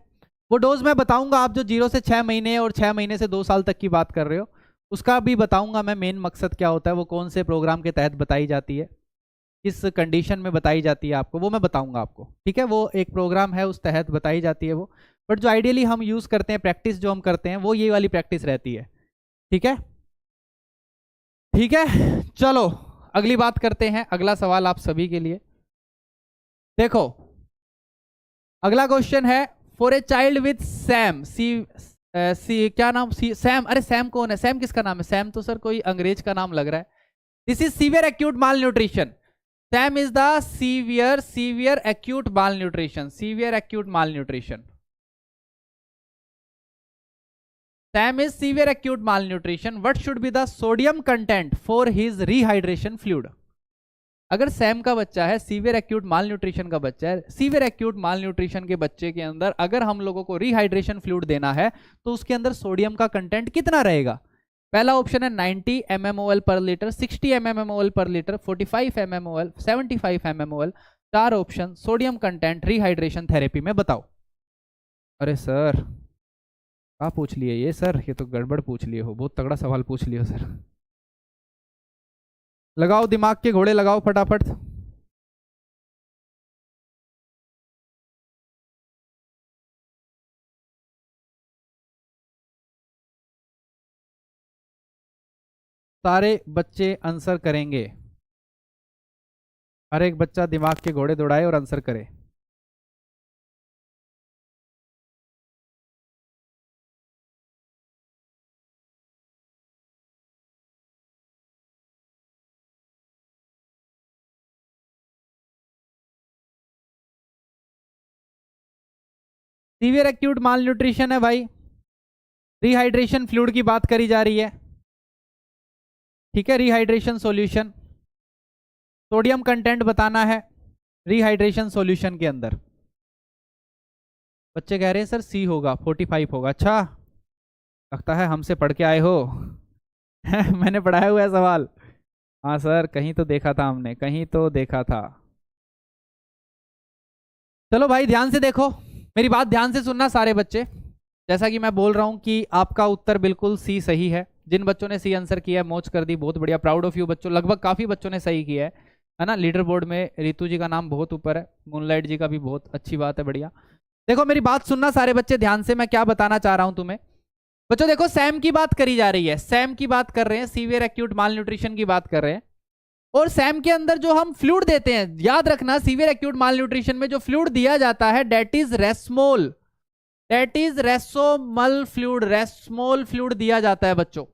वो डोज मैं बताऊंगा, आप जो 0 से 6 महीने और 6 महीने से 2 साल तक की बात कर रहे हो उसका भी बताऊंगा मैं, मेन मकसद क्या होता है, वो कौन से प्रोग्राम के तहत बताई जाती है, किस कंडीशन में बताई जाती है आपको, वो मैं बताऊंगा आपको। ठीक है, वो एक प्रोग्राम है उस तहत बताई जाती है वो। बट जो आइडियली हम यूज करते हैं, प्रैक्टिस जो हम करते हैं वो ये वाली प्रैक्टिस रहती है। ठीक है, ठीक है, चलो अगली बात करते हैं। अगला सवाल आप सभी के लिए, देखो अगला क्वेश्चन है, for a child with SAM, सी क्या नाम, सैम, अरे सैम कौन है, सैम किसका नाम है, सैम तो सर कोई अंग्रेज का नाम लग रहा है। This is severe acute mall nutrition, Sam is the severe acute mall nutrition, severe acute mall nutrition, Sam is severe acute mall nutrition. What should be the sodium content for his rehydration fluid. अगर सैम का बच्चा है, सीवियर एक्यूट माल न्यूट्रिशन का बच्चा है, सीवियर एक्यूट माल न्यूट्रिशन के बच्चे के अंदर अगर हम लोगों को रिहाइड्रेशन फ्लूइड देना है तो उसके अंदर सोडियम का कंटेंट कितना रहेगा? पहला ऑप्शन है 90 mmol पर लीटर, 60 mmol पर लीटर, 45 mmol, 75 mmol। चार option sodium content rehydration therapy में बताओ। अरे सर क्या पूछ लिए ये सर, ये तो गड़बड़ पूछ लिए हो, बहुत तगड़ा सवाल पूछ लिए हो सर। लगाओ दिमाग के घोड़े लगाओ फटाफट। सारे बच्चे आंसर करेंगे, हर एक बच्चा दिमाग के घोड़े दौड़ाए और आंसर करे। सीवियर एक्यूट माल न्यूट्रिशन है भाई, रिहाइड्रेशन फ्लूइड की बात करी जा रही है। ठीक है, रिहाइड्रेशन सॉल्यूशन, सोडियम कंटेंट बताना है रिहाइड्रेशन सॉल्यूशन के अंदर। बच्चे कह रहे हैं सर सी होगा, 45 होगा। अच्छा, लगता है हमसे पढ़ के आए हो मैंने पढ़ाया हुआ है सवाल। हाँ सर, कहीं तो देखा था हमने, कहीं तो देखा था। चलो भाई ध्यान से देखो, मेरी बात ध्यान से सुनना सारे बच्चे। जैसा कि मैं बोल रहा हूँ कि आपका उत्तर बिल्कुल सी सही है। जिन बच्चों ने सी आंसर किया है मौज कर दी, बहुत बढ़िया, प्राउड ऑफ यू बच्चों। लगभग काफी बच्चों ने सही किया है ना। लीडर बोर्ड में रितु जी का नाम बहुत ऊपर है, मूनलाइट जी का भी, बहुत अच्छी बात है, बढ़िया। देखो मेरी बात सुनना सारे बच्चे ध्यान से, मैं क्या बताना चाह रहा हूं तुम्हें। बच्चों देखो, सैम की बात करी जा रही है, सैम की बात कर रहे हैं, सीवियर एक्यूट माल न्यूट्रिशन की बात कर रहे हैं। और सैम के अंदर जो हम फ्लूइड देते हैं, याद रखना, सीवियर एक्यूट माल न्यूट्रिशन में जो फ्लूइड दिया जाता है that is resomal, that is resomal fluid, resomal fluid दिया जाता है बच्चों।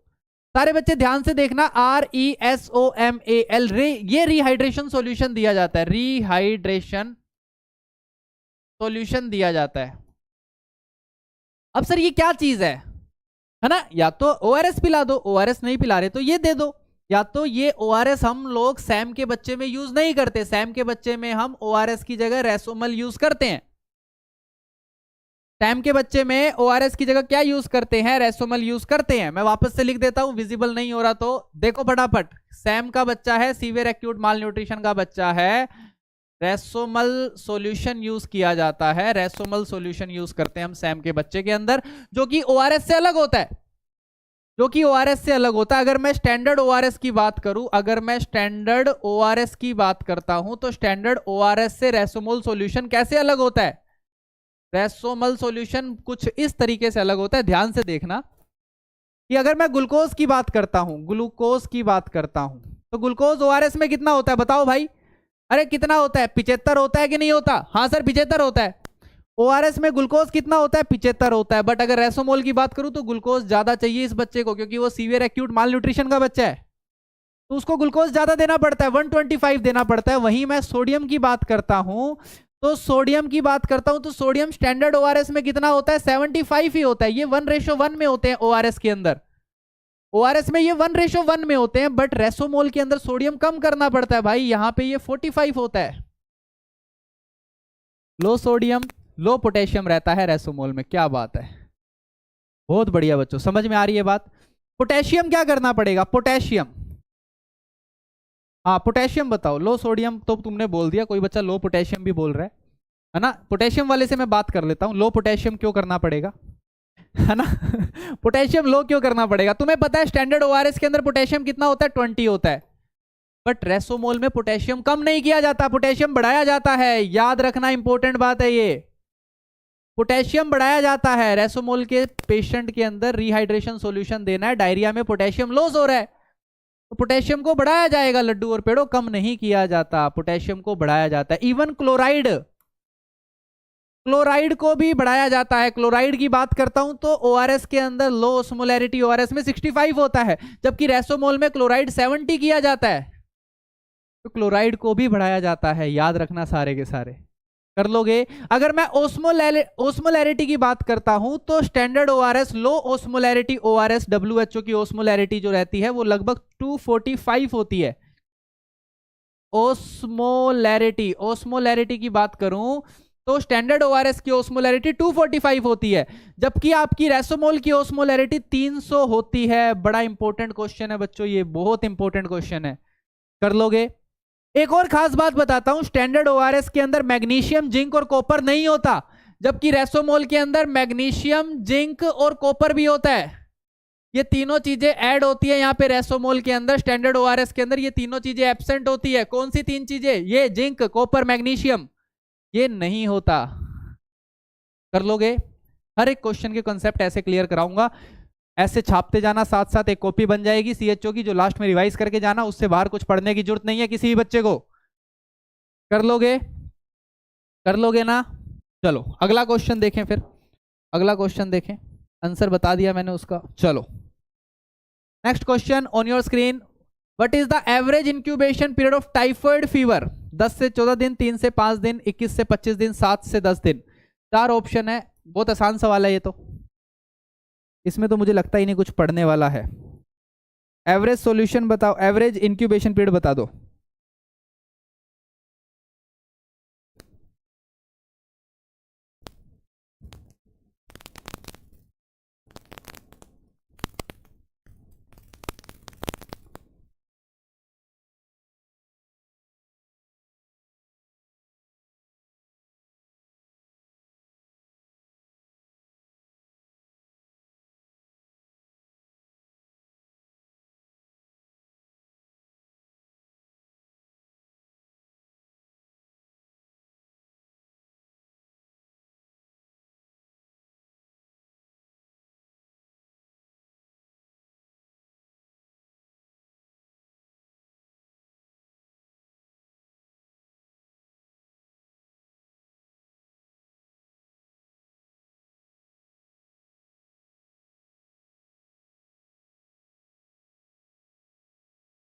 सारे बच्चे ध्यान से देखना, RESOMAL, ये रिहाइड्रेशन सॉल्यूशन दिया जाता है, रिहाइड्रेशन सॉल्यूशन दिया जाता है। अब सर ये क्या चीज है ना। या तो ORS पिला दो, ORS नहीं पिला रहे तो ये दे दो। या तो ये ORS हम लोग सैम के बच्चे में यूज नहीं करते, सैम के बच्चे में हम ORS की जगह रेसोमल यूज करते हैं। सैम के बच्चे में ORS की जगह क्या यूज करते हैं, रेसोमल यूज करते हैं। मैं वापस से लिख देता हूं, विजिबल नहीं हो रहा तो देखो फटाफट। सैम का बच्चा है, सीवियर एक्यूट माल न्यूट्रिशन का बच्चा है, रेसोमल सॉल्यूशन यूज किया जाता है, रेसोमल सॉल्यूशन यूज करते हैं हम सैम के बच्चे के अंदर, जो कि ORS से अलग होता है, जो कि ORS से अलग होता है। अगर मैं स्टैंडर्ड ORS की बात करूं, अगर मैं स्टैंडर्ड ORS की बात करता हूं, तो स्टैंडर्ड ORS से रेसोमल सॉल्यूशन कैसे अलग होता है, रेसोमल सॉल्यूशन कुछ इस तरीके से अलग होता है। ध्यान से देखना कि अगर मैं ग्लूकोज की बात करता हूं, ग्लूकोज की बात करता हूं, तो ग्लूकोज ORS में कितना होता है बताओ भाई। अरे कितना होता है, 75 होता है कि नहीं होता। हाँ सर 75 होता है। ORS में ग्लूकोज कितना होता है, 75 होता है। बट अगर रेसोमोल की बात करूं तो ग्लूकोज ज्यादा चाहिए इस बच्चे को, क्योंकि वो सीवियर एक्यूट माल न्यूट्रिशन का बच्चा है, तो उसको ग्लूकोज ज्यादा देना पड़ता है, 125 देना पड़ता है। वहीं मैं सोडियम की बात करता हूं, तो सोडियम की बात करता हूं तो सोडियम स्टैंडर्ड ORS में कितना होता है, 75 ही होता है। ये 1:1 में होते हैं ORS के अंदर, ORS में ये 1:1 में होते हैं। बट रेसोमोल के अंदर सोडियम कम करना पड़ता है भाई, यहां पे ये 45 होता है। लो सोडियम लो पोटेशियम रहता है रेसोमोल में, क्या बात है, बहुत बढ़िया बच्चों, समझ में आ रही है बात। पोटेशियम क्या करना पड़ेगा, पोटेशियम, हाँ पोटेशियम बताओ। लो सोडियम तो तुमने बोल दिया, कोई बच्चा लो पोटेशियम भी बोल रहा है ना। पोटेशियम वाले से मैं बात कर लेता हूँ, लो पोटेशियम क्यों करना पड़ेगा, है ना। पोटेशियम लो क्यों करना पड़ेगा, तुम्हें पता है स्टैंडर्ड ORS के अंदर पोटेशियम कितना होता है, 20 होता है। बट रेसोमोल में पोटेशियम कम नहीं किया जाता, पोटेशियम बढ़ाया जाता है, याद रखना इंपॉर्टेंट बात है ये, पोटेशियम बढ़ाया जाता है। रेसोमोल के पेशेंट के अंदर रिहाइड्रेशन सॉल्यूशन देना है, डायरिया में पोटेशियम लॉस हो रहा है, तो पोटेशियम को बढ़ाया जाएगा लड्डू और पेड़ों, कम नहीं किया जाता, पोटेशियम को बढ़ाया जाता है। इवन क्लोराइड, क्लोराइड को भी बढ़ाया जाता है। क्लोराइड की बात करता हूं तो ORS के अंदर लो ओस्मोलैरिटी ORS में 65 होता है, जबकि रेसोमोल में क्लोराइड 70 किया जाता है, तो क्लोराइड को भी बढ़ाया जाता है, याद रखना सारे के सारे, कर लोगे। अगर मैं ओस्मोलैरिटी की बात करता हूं तो standard ORS, low osmolarity ORS, WHO की ओस्मोलैरिटी जो रहती है वो लगभग 245 होती है। ओस्मोलैरिटी, ओस्मोलैरिटी की बात करूं तो स्टैंडर्ड ORS की ओस्मोलैरिटी 245 होती है, जबकि आपकी रेसोमोल की ओस्मोलैरिटी 300 होती है। बड़ा इंपॉर्टेंट क्वेश्चन है बच्चों, ये बहुत इंपॉर्टेंट क्वेश्चन है, कर लोगे। एक और खास बात बताता हूं, स्टैंडर्ड ORS के अंदर मैग्नीशियम, जिंक और कॉपर नहीं होता, जबकि रेसोमोल के अंदर मैग्नीशियम, जिंक और कॉपर भी होता है। ये तीनों चीजें ऐड होती है यहाँ पे रेसोमोल के अंदर, स्टैंडर्ड ORS के अंदर ये तीनों चीजें एब्सेंट होती है। कौन सी तीन चीजें, ये जिंक, कॉपर, मैग्नीशियम, ये नहीं होता, कर लोगे। हर एक क्वेश्चन के कॉन्सेप्ट ऐसे क्लियर कराऊंगा, ऐसे छापते जाना, साथ साथ एक कॉपी बन जाएगी CHO की, जो लास्ट में रिवाइज करके जाना, उससे बाहर कुछ पढ़ने की जरूरत नहीं है किसी भी बच्चे को, कर लोगे, कर लोगे ना। चलो अगला क्वेश्चन देखें फिर, अगला क्वेश्चन देखें, आंसर बता दिया मैंने उसका। चलो next question on your screen, what is the average incubation period of typhoid fever, 10 से 14 दिन, 3 से 5 दिन, 21 से 25 दिन, 7 से 10 दिन। चार ऑप्शन है, बहुत आसान सवाल है ये तो, इसमें तो मुझे लगता ही नहीं कुछ पढ़ने वाला है। एवरेज सॉल्यूशन बताओ, एवरेज इंक्यूबेशन पीरियड बता दो।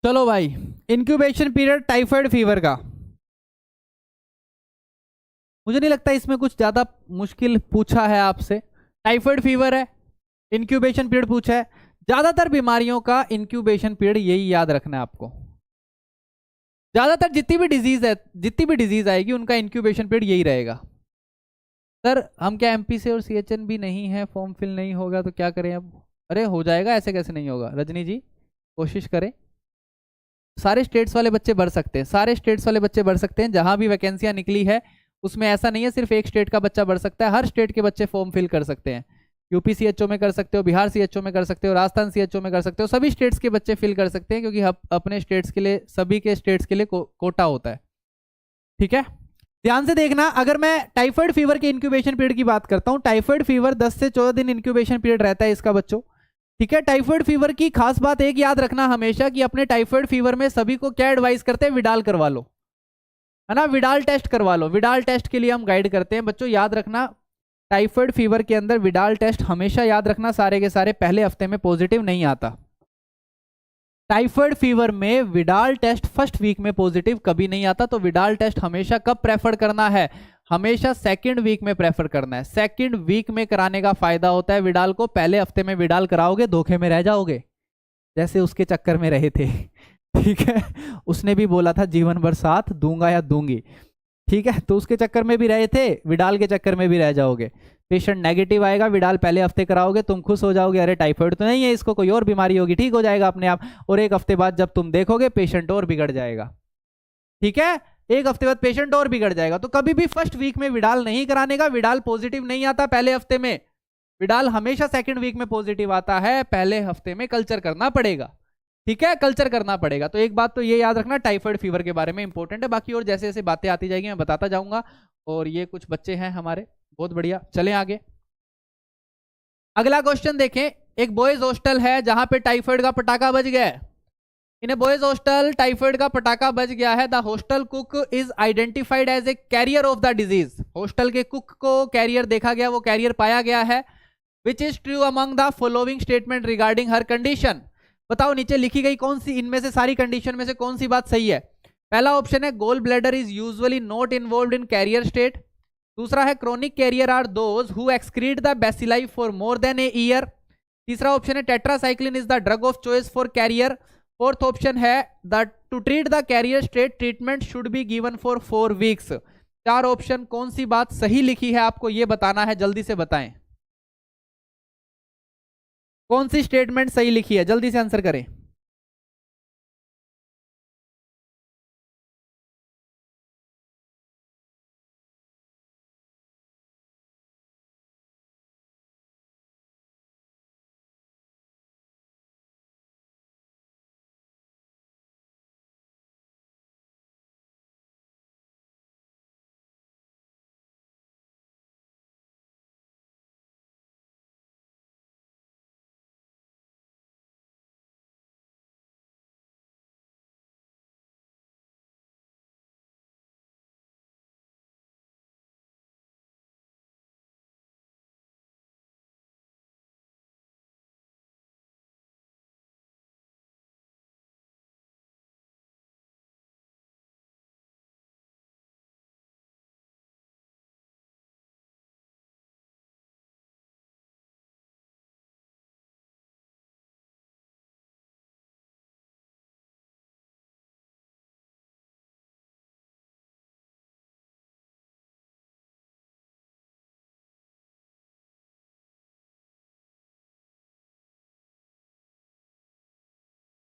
चलो भाई, इंक्यूबेशन पीरियड टाइफाइड फीवर का, मुझे नहीं लगता इसमें कुछ ज्यादा मुश्किल पूछा है आपसे। टाइफाइड फीवर है, इंक्यूबेशन पीरियड पूछा है। ज्यादातर बीमारियों का इंक्यूबेशन पीरियड यही याद रखना है आपको। ज्यादातर जितनी भी डिजीज आएगी उनका इंक्यूबेशन पीरियड यही रहेगा। सर हम क्या एमपी से और सीएचएन भी नहीं है, फॉर्म फिल नहीं होगा तो क्या करें अब? अरे हो जाएगा, ऐसे कैसे नहीं होगा रजनी जी, कोशिश करें। सारे स्टेट्स वाले बच्चे भर सकते हैं, सारे स्टेट्स वाले बच्चे भर सकते हैं। जहां भी वैकेंसियां निकली है उसमें ऐसा नहीं है सिर्फ एक स्टेट का बच्चा भर सकता है, हर स्टेट के बच्चे फॉर्म फिल कर सकते हैं। यूपी सीएचओ में कर सकते हो, बिहार सीएचओ में कर सकते हो, राजस्थान सीएचओ में कर सकते हो, सभी स्टेट्स के बच्चे फिल कर सकते हैं, क्योंकि अपने स्टेट्स के लिए, सभी के स्टेट्स के लिए कोटा होता है। ठीक है, ध्यान से देखना। अगर मैं टाइफाइड फीवर के इंक्यूबेशन पीरियड की बात करता हूं, टाइफाइड फीवर 10 से 14 दिन इंक्यूबेशन पीरियड रहता है इसका बच्चों। ठीक है, टाइफाइड फीवर की खास बात एक याद रखना हमेशा कि अपने टाइफाइड फीवर में सभी को क्या एडवाइस करते हैं, विडाल करवा लो, है ना, विडाल टेस्ट करवा लो। विडाल टेस्ट के लिए हम गाइड करते हैं बच्चों, याद रखना टाइफाइड फीवर के अंदर विडाल टेस्ट हमेशा याद रखना, सारे के सारे पहले हफ्ते में पॉजिटिव नहीं आता। टाइफाइड फीवर में विडाल टेस्ट फर्स्ट वीक में पॉजिटिव कभी नहीं आता, तो विडाल टेस्ट हमेशा कब प्रेफर करना है, हमेशा सेकंड वीक में प्रेफर करना है। सेकंड वीक में कराने का फायदा होता है विडाल को, पहले हफ्ते में विडाल कराओगे धोखे में रह जाओगे, जैसे उसके चक्कर में रहे थे। ठीक है, उसने भी बोला था जीवन भर साथ दूंगा या दूंगी, ठीक है, तो उसके चक्कर में भी रहे थे, विडाल के चक्कर में भी रह जाओगे। पेशेंट नेगेटिव आएगा, विडाल पहले हफ्ते कराओगे, तुम खुश हो जाओगे, अरे टाइफाइड तो नहीं है इसको, कोई और बीमारी होगी, ठीक हो जाएगा अपने आप। और एक हफ्ते बाद जब तुम देखोगे पेशेंट और बिगड़ जाएगा। ठीक है, एक हफ्ते बाद पेशेंट और बिगड़ जाएगा। तो कभी भी फर्स्ट वीक में विडाल नहीं कराने का, विडाल पॉजिटिव नहीं आता पहले हफ्ते में, विडाल हमेशा सेकंड वीक में पॉजिटिव आता है, पहले हफ्ते में कल्चर करना पड़ेगा। ठीक है, कल्चर करना पड़ेगा। तो एक बात तो ये याद रखना, टाइफाइड फीवर के बारे में इंपॉर्टेंट है, बाकी और जैसे जैसे बातें आती जाएगी मैं बताता जाऊंगा। और ये कुछ बच्चे हैं हमारे, बहुत बढ़िया, चलें आगे। अगला क्वेश्चन देखें, एक बॉयज हॉस्टल है जहां पे टाइफाइड का पटाखा बज गया है। इन बॉयज हॉस्टल टाइफाइड का पटाखा बज गया है। The hostel cook is identified as a carrier of the disease. Hostel के कुक को कैरियर देखा गया, वो कैरियर पाया गया है। Which is true among the following statement regarding her condition. बताओ नीचे लिखी गई कौन सी इनमें से, सारी कंडीशन में से कौन सी बात सही है। पहला ऑप्शन है gall bladder is usually not involved in carrier state. दूसरा है chronic carrier are those who excrete the bacilli for more than a year. तीसरा ऑप्शन है tetracycline is the drug of choice for carrier. Fourth option है the to treat the carrier state treatment should be given for 4 weeks. चार ऑप्शन, कौन सी बात सही लिखी है आपको ये बताना है, जल्दी से बताएं कौन सी स्टेटमेंट सही लिखी है, जल्दी से आंसर करें।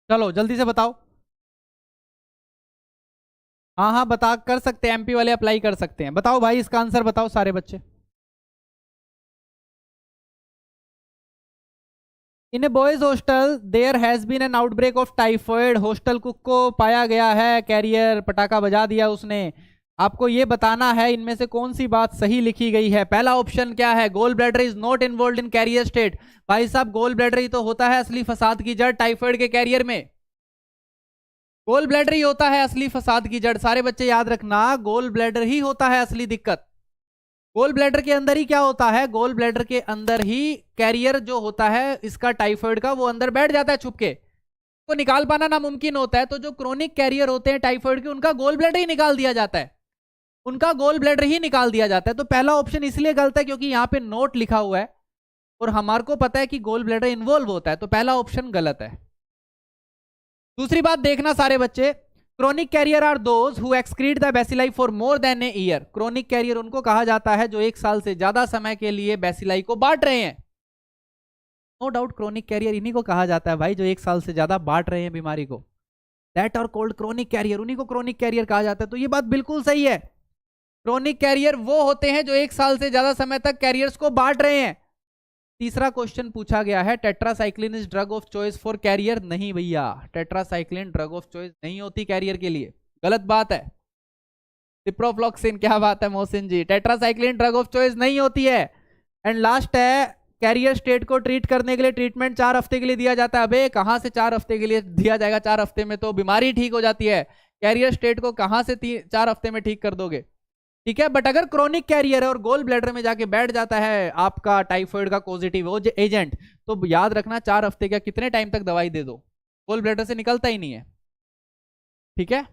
चलो जल्दी से बताओ। हाँ हाँ बता, कर सकते हैं, एमपी वाले अप्लाई कर सकते हैं। बताओ भाई इसका आंसर बताओ सारे बच्चे। In a boys hostel there has been an outbreak of typhoid. Hostel cook को पाया गया है कैरियर, पटाखा बजा दिया उसने। आपको ये बताना है इनमें से कौन सी बात सही लिखी गई है। पहला ऑप्शन क्या है, gall bladder is not involve in carrier state. भाई साहब गोल ब्लैडर ही तो होता है असली फसाद की जड़ टाइफाइड के कैरियर में, गोल ब्लैडर ही होता है असली फसाद की जड़। सारे बच्चे याद रखना, गोल ब्लैडर ही होता है असली दिक्कत। गोल ब्लैडर के अंदर ही क्या होता है, गोल ब्लैडर के अंदर ही कैरियर जो होता है इसका टाइफाइड का, वो अंदर बैठ जाता है छुप के। को निकाल पाना नामुमकिन होता है, तो जो क्रोनिक कैरियर होते हैं टाइफाइड के, उनका गोल ब्लैडर ही निकाल दिया जाता है, उनका गोल ब्लैडर ही निकाल दिया जाता है। तो पहला ऑप्शन इसलिए गलत है क्योंकि यहाँ पे नोट लिखा हुआ है और हमारे को पता है कि गोल ब्लैडर इन्वॉल्व होता है, तो पहला ऑप्शन गलत है। दूसरी बात देखना सारे बच्चे, chronic carrier are those who excrete the bacilli for more than a year. Chronic carrier उनको कहा जाता है जो 1 साल से ज्यादा समय के लिए बैसिलाई को बांट रहे हैं। नो डाउट क्रोनिक कैरियर इन्हीं को कहा जाता है भाई, जो 1 साल से ज्यादा बांट रहे हैं बीमारी को, that are called chronic carrier, उन्हीं को क्रोनिक कैरियर कहा जाता है। तो ये बात बिल्कुल सही है, क्रोनिक कैरियर वो होते हैं जो 1 साल से ज्यादा समय तक कैरियर्स को बांट रहे हैं। तीसरा क्वेश्चन पूछा गया है, tetracycline is drug of choice for carrier. नहीं भैया, टेट्रासाइक्लिन ड्रग ऑफ चॉइस नहीं होती कैरियर के लिए, गलत बात है। सिप्रोफ्लॉक्सिन, क्या बात है मोहसिन जी, टेट्रासाइक्लिन ड्रग ऑफ चॉइस नहीं होती है। एंड लास्ट है, कैरियर स्टेट को ट्रीट करने के लिए ट्रीटमेंट 4 हफ्ते के लिए दिया जाता है। अबे कहां से 4 हफ्ते के लिए दिया जाएगा, 4 हफ्ते में तो बीमारी ठीक हो जाती है, कैरियर स्टेट को कहां से 4 हफ्ते में ठीक कर दोगे, ठीक है। बट अगर क्रोनिक कैरियर है और गोल ब्लैडर में जाके बैठ जाता है आपका टाइफाइड का पॉजिटिव एजेंट, तो याद रखना 4 हफ्ते क्या कितने टाइम तक दवाई दे दो, गोल ब्लैडर से निकलता ही नहीं है, ठीक है।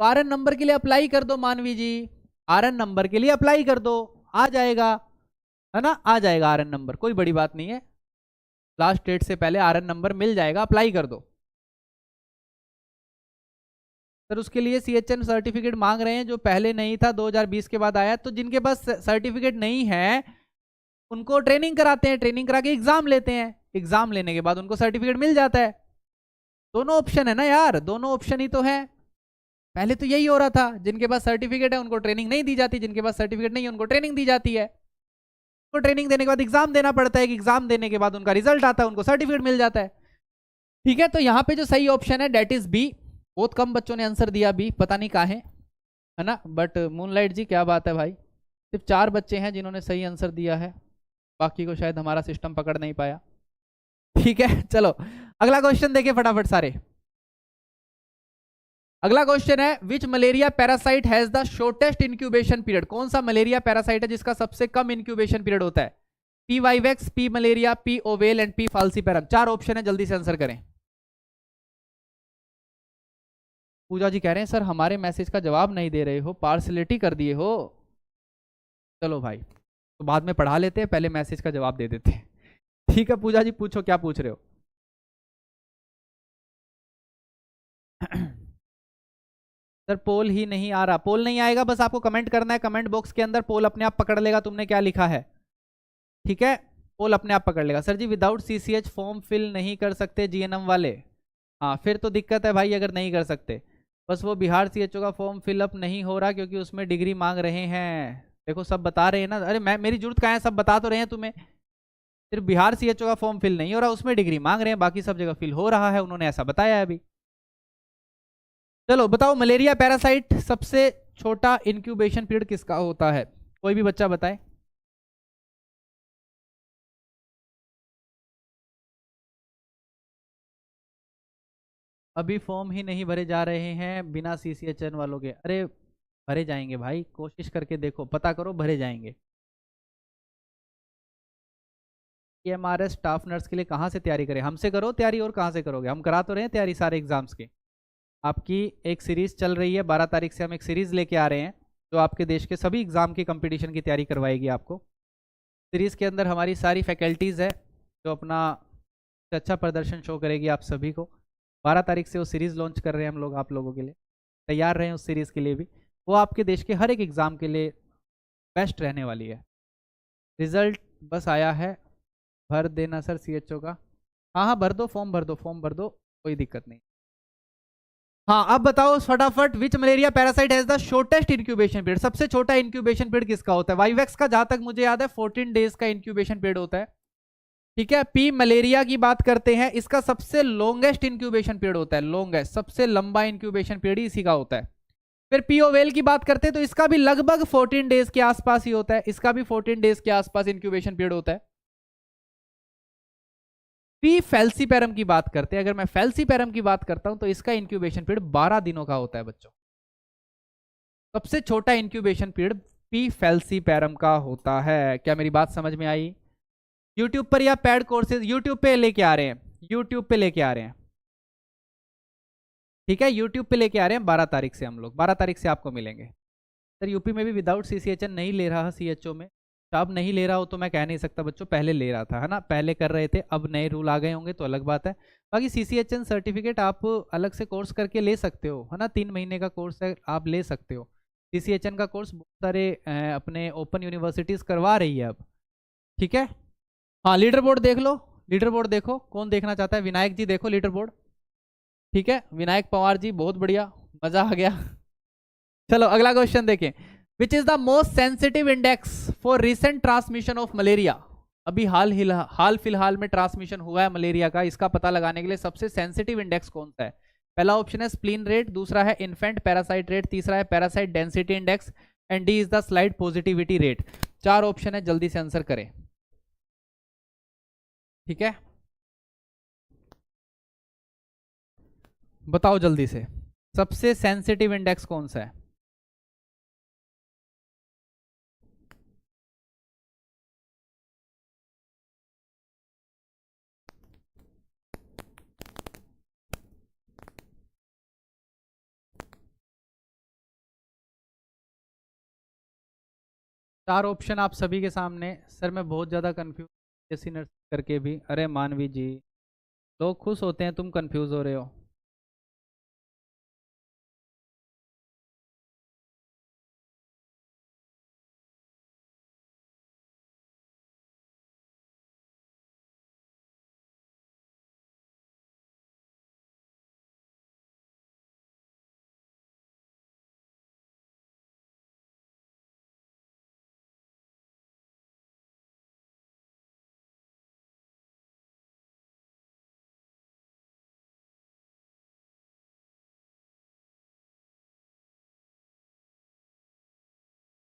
तो आरएन नंबर के लिए अप्लाई कर दो मानवी जी, आरएन नंबर के लिए अप्लाई कर दो, आ जाएगा, है ना, आ जाएगा आरएन नंबर, कोई बड़ी बात नहीं है, लास्ट डेट से पहले आरएन नंबर मिल जाएगा, अप्लाई कर दो। सर उसके लिए सीएचएन सर्टिफिकेट मांग रहे हैं, जो पहले नहीं था 2020 के बाद आया। तो जिनके पास सर्टिफिकेट नहीं है उनको ट्रेनिंग कराते हैं, ट्रेनिंग करा के एग्जाम लेते हैं, एग्जाम लेने के बाद उनको सर्टिफिकेट मिल जाता है। दोनों ऑप्शन है ना यार, दोनों ऑप्शन ही तो है। पहले तो यही हो रहा था, जिनके पास सर्टिफिकेट है उनको ट्रेनिंग नहीं दी जाती, जिनके पास सर्टिफिकेट नहीं है उनको ट्रेनिंग दी जाती है। तो ट्रेनिंग देने के बाद एग्जाम देना पड़ता है, एग्जाम देने के बाद उनका रिजल्ट आता है, उनको सर्टिफिकेट मिल जाता है, ठीक है। तो यहाँ पे जो सही ऑप्शन है डेट इज बी। बहुत कम बच्चों ने आंसर दिया बी, पता नहीं कहाँ है ना। बट मूनलाइट जी क्या बात है भाई, सिर्फ 4 बच्चे हैं जिन्होंने सही आंसर दिया है, बाकी को शायद हमारा सिस्टम पकड़ नहीं पाया, ठीक है। चलो अगला क्वेश्चन देखिए फटाफट सारे। अगला क्वेश्चन है, which malaria parasite has the shortest incubation period. कौन सा मलेरिया पैरासाइट है जिसका सबसे कम इंक्यूबेशन पीरियड होता है। P vivax, P malariae, P ovale and P falciparum. 4 option है, जल्दी से आंसर करें। पूजा जी कह रहे हैं सर हमारे मैसेज का जवाब नहीं दे रहे हो, पार्सलिटी कर दिए हो। चलो भाई तो बाद में पढ़ा लेते हैं, पहले मैसेज का जवाब दे देते हैं, ठीक है। पूजा जी पूछो क्या पूछ रहे हो। सर पोल ही नहीं आ रहा, पोल नहीं आएगा, बस आपको कमेंट करना है, कमेंट बॉक्स के अंदर पोल अपने आप पकड़ लेगा तुमने क्या लिखा है, ठीक है, पोल अपने आप पकड़ लेगा। सर जी विदाउट सीसीएच फॉर्म फिल नहीं कर सकते जीएनएम वाले। हाँ फिर तो दिक्कत है भाई, अगर नहीं कर सकते। बस वो बिहार सीएचओ का फॉर्म फिलअप नहीं हो रहा क्योंकि उसमें डिग्री मांग रहे हैं। देखो सब बता रहे हैं ना, अरे मैं मेरी जरूरत कहाँ है, सब बता तो रहे हैं तुम्हें। सिर्फ बिहार सीएचओ का फॉर्म फिल नहीं हो रहा, उसमें डिग्री मांग रहे हैं, बाकी सब जगह फिल हो रहा है, उन्होंने ऐसा बताया है अभी। चलो बताओ मलेरिया पैरासाइट सबसे छोटा इंक्यूबेशन पीरियड किसका होता है, कोई भी बच्चा बताए। अभी फॉर्म ही नहीं भरे जा रहे हैं बिना सीसीएचएन वालों के। अरे भरे जाएंगे भाई, कोशिश करके देखो, पता करो, भरे जाएंगे। एमआरएस स्टाफ नर्स के लिए कहाँ से तैयारी करें, हमसे करो तैयारी, और कहाँ से करोगे, हम करा तो रहे हैं तैयारी सारे एग्जाम्स की। आपकी एक सीरीज चल रही है, 12 तारीख से हम एक सीरीज लेके आ रहे हैं जो आपके देश के सभी एग्जाम की कंपटीशन की तैयारी करवाएगी आपको। सीरीज के अंदर हमारी सारी फैकल्टीज़ है जो अपना अच्छा प्रदर्शन शो करेगी आप सभी को। 12 तारीख से वो सीरीज़ लॉन्च कर रहे हैं हम लोग आप लोगों के लिए, तैयार रहें उस सीरीज़ के लिए भी, वो आपके देश के हर एक एग्ज़ाम के लिए बेस्ट रहने वाली है। रिज़ल्ट बस आया है, भर देना सर सीएचओ का। हाँ हाँ भर दो, फॉर्म भर दो, फॉर्म भर दो, कोई दिक्कत नहीं। हाँ अब बताओ फटाफट, which malaria parasite has the shortest incubation period. सबसे छोटा इंक्यूबेशन पीरियड किसका होता है। वाइवेक्स का जहां तक मुझे याद है 14 डेज का इंक्यूबेशन पीरियड होता है, ठीक है। पी मलेरिया की बात करते हैं, इसका सबसे लॉन्गेस्ट इंक्यूबेशन पीरियड होता है, लॉन्गेस्ट सबसे लंबा इंक्यूबेशन पीरियड इसी का होता है। फिर पी ओवेल की बात करते हैं तो इसका भी लगभग 14 डेज के आसपास ही होता है, इसका भी 14 डेज के आसपास इंक्यूबेशन पीरियड होता है। पी फैल्सीपैरम की बात करते हैं, अगर मैं फैल्सीपैरम की बात करता हूं तो इसका इंक्यूबेशन पीरियड 12 दिनों का होता है बच्चों। सबसे छोटा इंक्यूबेशन पीरियड पी फैल्सीपैरम का होता है। क्या मेरी बात समझ में आई। यूट्यूब पर या पेड कोर्सेज यूट्यूब पे लेके आ रहे हैं, यूट्यूब पे लेके आ रहे हैं, ठीक है, यूट्यूब पे लेके आ रहे हैं 12 तारीख से, हम लोग 12 तारीख से आपको मिलेंगे। सर यूपी में भी विदाउट सीसीएचएन नहीं ले रहा सीएचओ में, तो अब नहीं ले रहा हो तो मैं कह नहीं सकता बच्चों, पहले ले रहा था, है ना, पहले कर रहे थे, अब नए रूल आ गए होंगे तो अलग बात है। बाकी सीसीएचएन सर्टिफिकेट आप अलग से कोर्स करके ले सकते हो, है ना, 3 महीने का कोर्स है, आप ले सकते हो। सीसीएचएन का कोर्स बहुत सारे अपने ओपन यूनिवर्सिटीज़ करवा रही है अब, ठीक है। हाँ लीडर बोर्ड देख लो, लीडर बोर्ड देखो, कौन देखना चाहता है, विनायक जी देखो लीडर बोर्ड, ठीक है, विनायक पवार जी, बहुत बढ़िया, मजा आ गया। चलो अगला क्वेश्चन देखें, which is the most sensitive index for recent transmission of malaria. अभी हाल फिलहाल में ट्रांसमिशन हुआ है मलेरिया का, इसका पता लगाने के लिए सबसे सेंसिटिव इंडेक्स कौन सा है। पहला ऑप्शन है स्प्लीन रेट, दूसरा है इन्फेंट पैरासाइट रेट, तीसरा है parasite density index, and D is the slide positivity rate. 4 option है, जल्दी से आंसर करें, ठीक है, बताओ जल्दी से, सबसे सेंसिटिव इंडेक्स कौन सा है। चार ऑप्शन आप सभी के सामने। सर मैं बहुत ज़्यादा कंफ्यूज, जैसी नर्स करके भी, अरे मानवी जी, लोग खुश होते हैं, तुम कंफ्यूज हो रहे हो।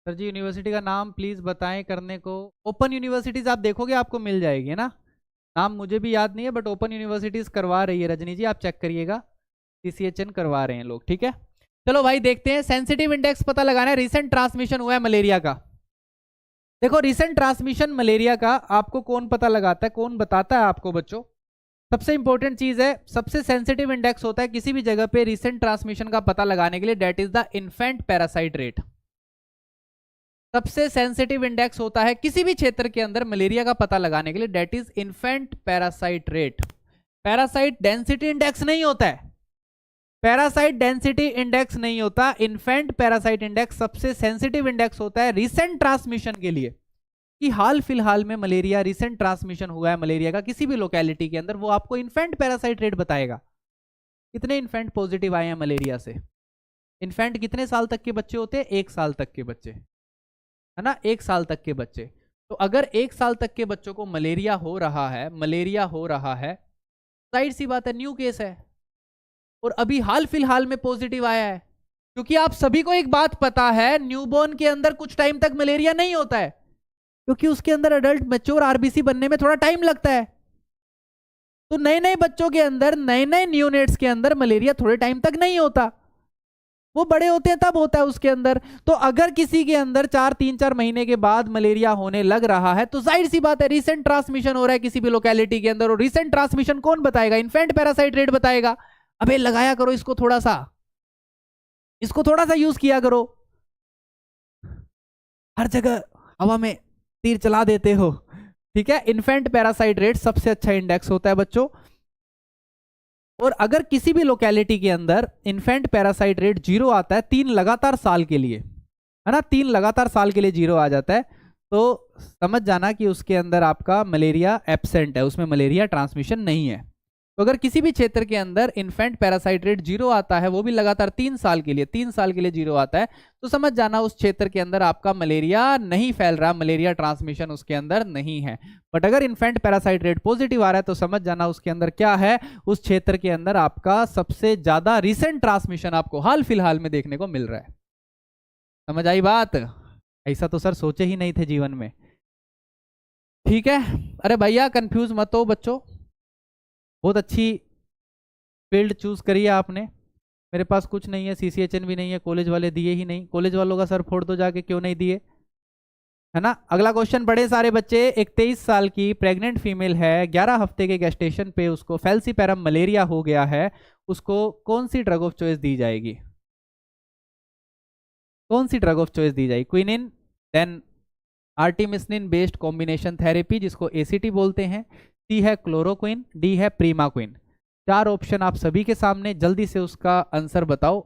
सर जी यूनिवर्सिटी का नाम प्लीज़ बताएं करने को। ओपन यूनिवर्सिटीज़ आप देखोगे आपको मिल जाएगी, है ना, नाम मुझे भी याद नहीं है, बट ओपन यूनिवर्सिटीज़ करवा रही है, रजनी जी आप चेक करिएगा, सीसीएचएन करवा रहे हैं लोग, ठीक है। चलो भाई देखते हैं, सेंसिटिव इंडेक्स पता लगाना है, रिसेंट ट्रांसमिशन हुआ है मलेरिया का। देखो रिसेंट ट्रांसमिशन मलेरिया का आपको कौन पता लगाता है, कौन बताता है आपको बच्चों, सबसे इंपॉर्टेंट चीज है, सबसे सेंसिटिव इंडेक्स होता है किसी भी जगह पे रिसेंट ट्रांसमिशन का पता लगाने के लिए, that is the infant parasite rate. सबसे सेंसिटिव इंडेक्स होता है किसी भी क्षेत्र के अंदर मलेरिया का पता लगाने के लिए, that is infant parasite rate. Parasite density index नहीं होता है, पैरासाइट डेंसिटी इंडेक्स नहीं होता, इन्फेंट पैरासाइट इंडेक्स सबसे सेंसिटिव इंडेक्स होता है रिसेंट ट्रांसमिशन के लिए, कि हाल फिलहाल में मलेरिया, रिसेंट ट्रांसमिशन हुआ है मलेरिया का किसी भी लोकेलिटी के अंदर, वो आपको इन्फेंट पैरासाइट रेट बताएगा, कितने इन्फेंट पॉजिटिव आए हैं मलेरिया से। इन्फेंट कितने साल तक के बच्चे होते हैं, 1 साल तक के बच्चे, है ना, 1 साल तक के बच्चे। तो अगर 1 साल तक के बच्चों को मलेरिया हो रहा है, मलेरिया हो रहा है, जाहिर सी बात है न्यू केस है, और अभी हाल फिलहाल में पॉजिटिव आया है, क्योंकि आप सभी को एक बात पता है, न्यूबॉर्न के अंदर कुछ टाइम तक मलेरिया नहीं होता है, क्योंकि उसके अंदर अडल्ट मैच्योर आरबीसी बनने में थोड़ा टाइम लगता है। तो नए नए बच्चों के अंदर, नए नए न्यूनेट्स के अंदर मलेरिया थोड़े टाइम तक नहीं होता, वो बड़े होते हैं तब होता है उसके अंदर। तो अगर किसी के अंदर 3-4 महीने के बाद मलेरिया होने लग रहा है, तो जाहिर सी बात है रिसेंट ट्रांसमिशन हो रहा है किसी भी लोकेलिटी के अंदर, और रिसेंट ट्रांसमिशन कौन बताएगा, इन्फेंट पैरासाइट रेट बताएगा। अबे लगाया करो इसको थोड़ा सा, इसको थोड़ा सा यूज किया करो, हर जगह हवा में तीर चला देते हो, ठीक है। इन्फेंट पैरासाइट रेट सबसे अच्छा इंडेक्स होता है बच्चों, और अगर किसी भी लोकेलिटी के अंदर इन्फेंट पैरासाइट रेट 0 आता है 3 लगातार साल के लिए, है ना, 3 लगातार साल के लिए 0 आ जाता है, तो समझ जाना कि उसके अंदर आपका मलेरिया एब्सेंट है, उसमें मलेरिया ट्रांसमिशन नहीं है। तो अगर किसी भी क्षेत्र के अंदर इन्फेंट पैरासाइट रेट 0 आता है, वो भी लगातार 3 साल के लिए, 3 साल के लिए 0 आता है, तो समझ जाना उस क्षेत्र के अंदर आपका मलेरिया नहीं फैल रहा, मलेरिया ट्रांसमिशन उसके अंदर नहीं है। बट अगर इन्फेंट पैरासाइट रेट पॉजिटिव आ रहा है, तो समझ जाना उसके अंदर क्या है, उस क्षेत्र के अंदर आपका सबसे ज्यादा रिसेंट ट्रांसमिशन आपको हाल फिलहाल में देखने को मिल रहा है। समझ आई बात, ऐसा तो सर सोचे ही नहीं थे जीवन में, ठीक है। अरे भैया कंफ्यूज मत हो बच्चों, बहुत अच्छी फील्ड चूज करी है आपने। मेरे पास कुछ नहीं है, सीसीएचएन भी नहीं है, कॉलेज वाले दिए ही नहीं, कॉलेज वालों का सर फोड़ दो जाके, क्यों नहीं दिए, है ना। अगला क्वेश्चन पढ़े सारे बच्चे। एक 23 साल की प्रेग्नेंट फीमेल है, 11 हफ्ते के गेस्टेशन पे उसको फैल्सीपेरम मलेरिया हो गया है, उसको कौन सी ड्रग ऑफ चॉइस दी जाएगी? कौन सी ड्रग ऑफ चॉइस दी जाएगी? Quinine, then artemisinin based combination therapy जिसको एसीटी बोलते हैं, सी है क्लोरोक्विन, डी है प्रीमाक्विन। चार ऑप्शन आप सभी के सामने, जल्दी से उसका आंसर बताओ।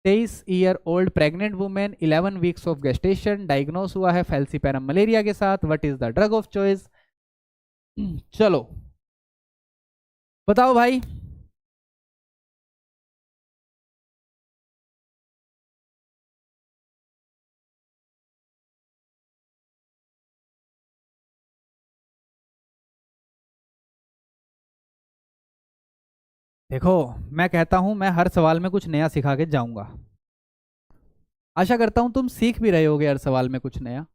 23 year old pregnant women, 11 weeks of gestation, diagnose हुआ है फैल्सीपेरम मलेरिया के साथ, what is the drug of choice? चलो बताओ भाई। देखो, मैं कहता हूं मैं हर सवाल में कुछ नया सिखा के जाऊंगा। आशा करता हूं तुम सीख भी रहे होगे हर सवाल में कुछ नया।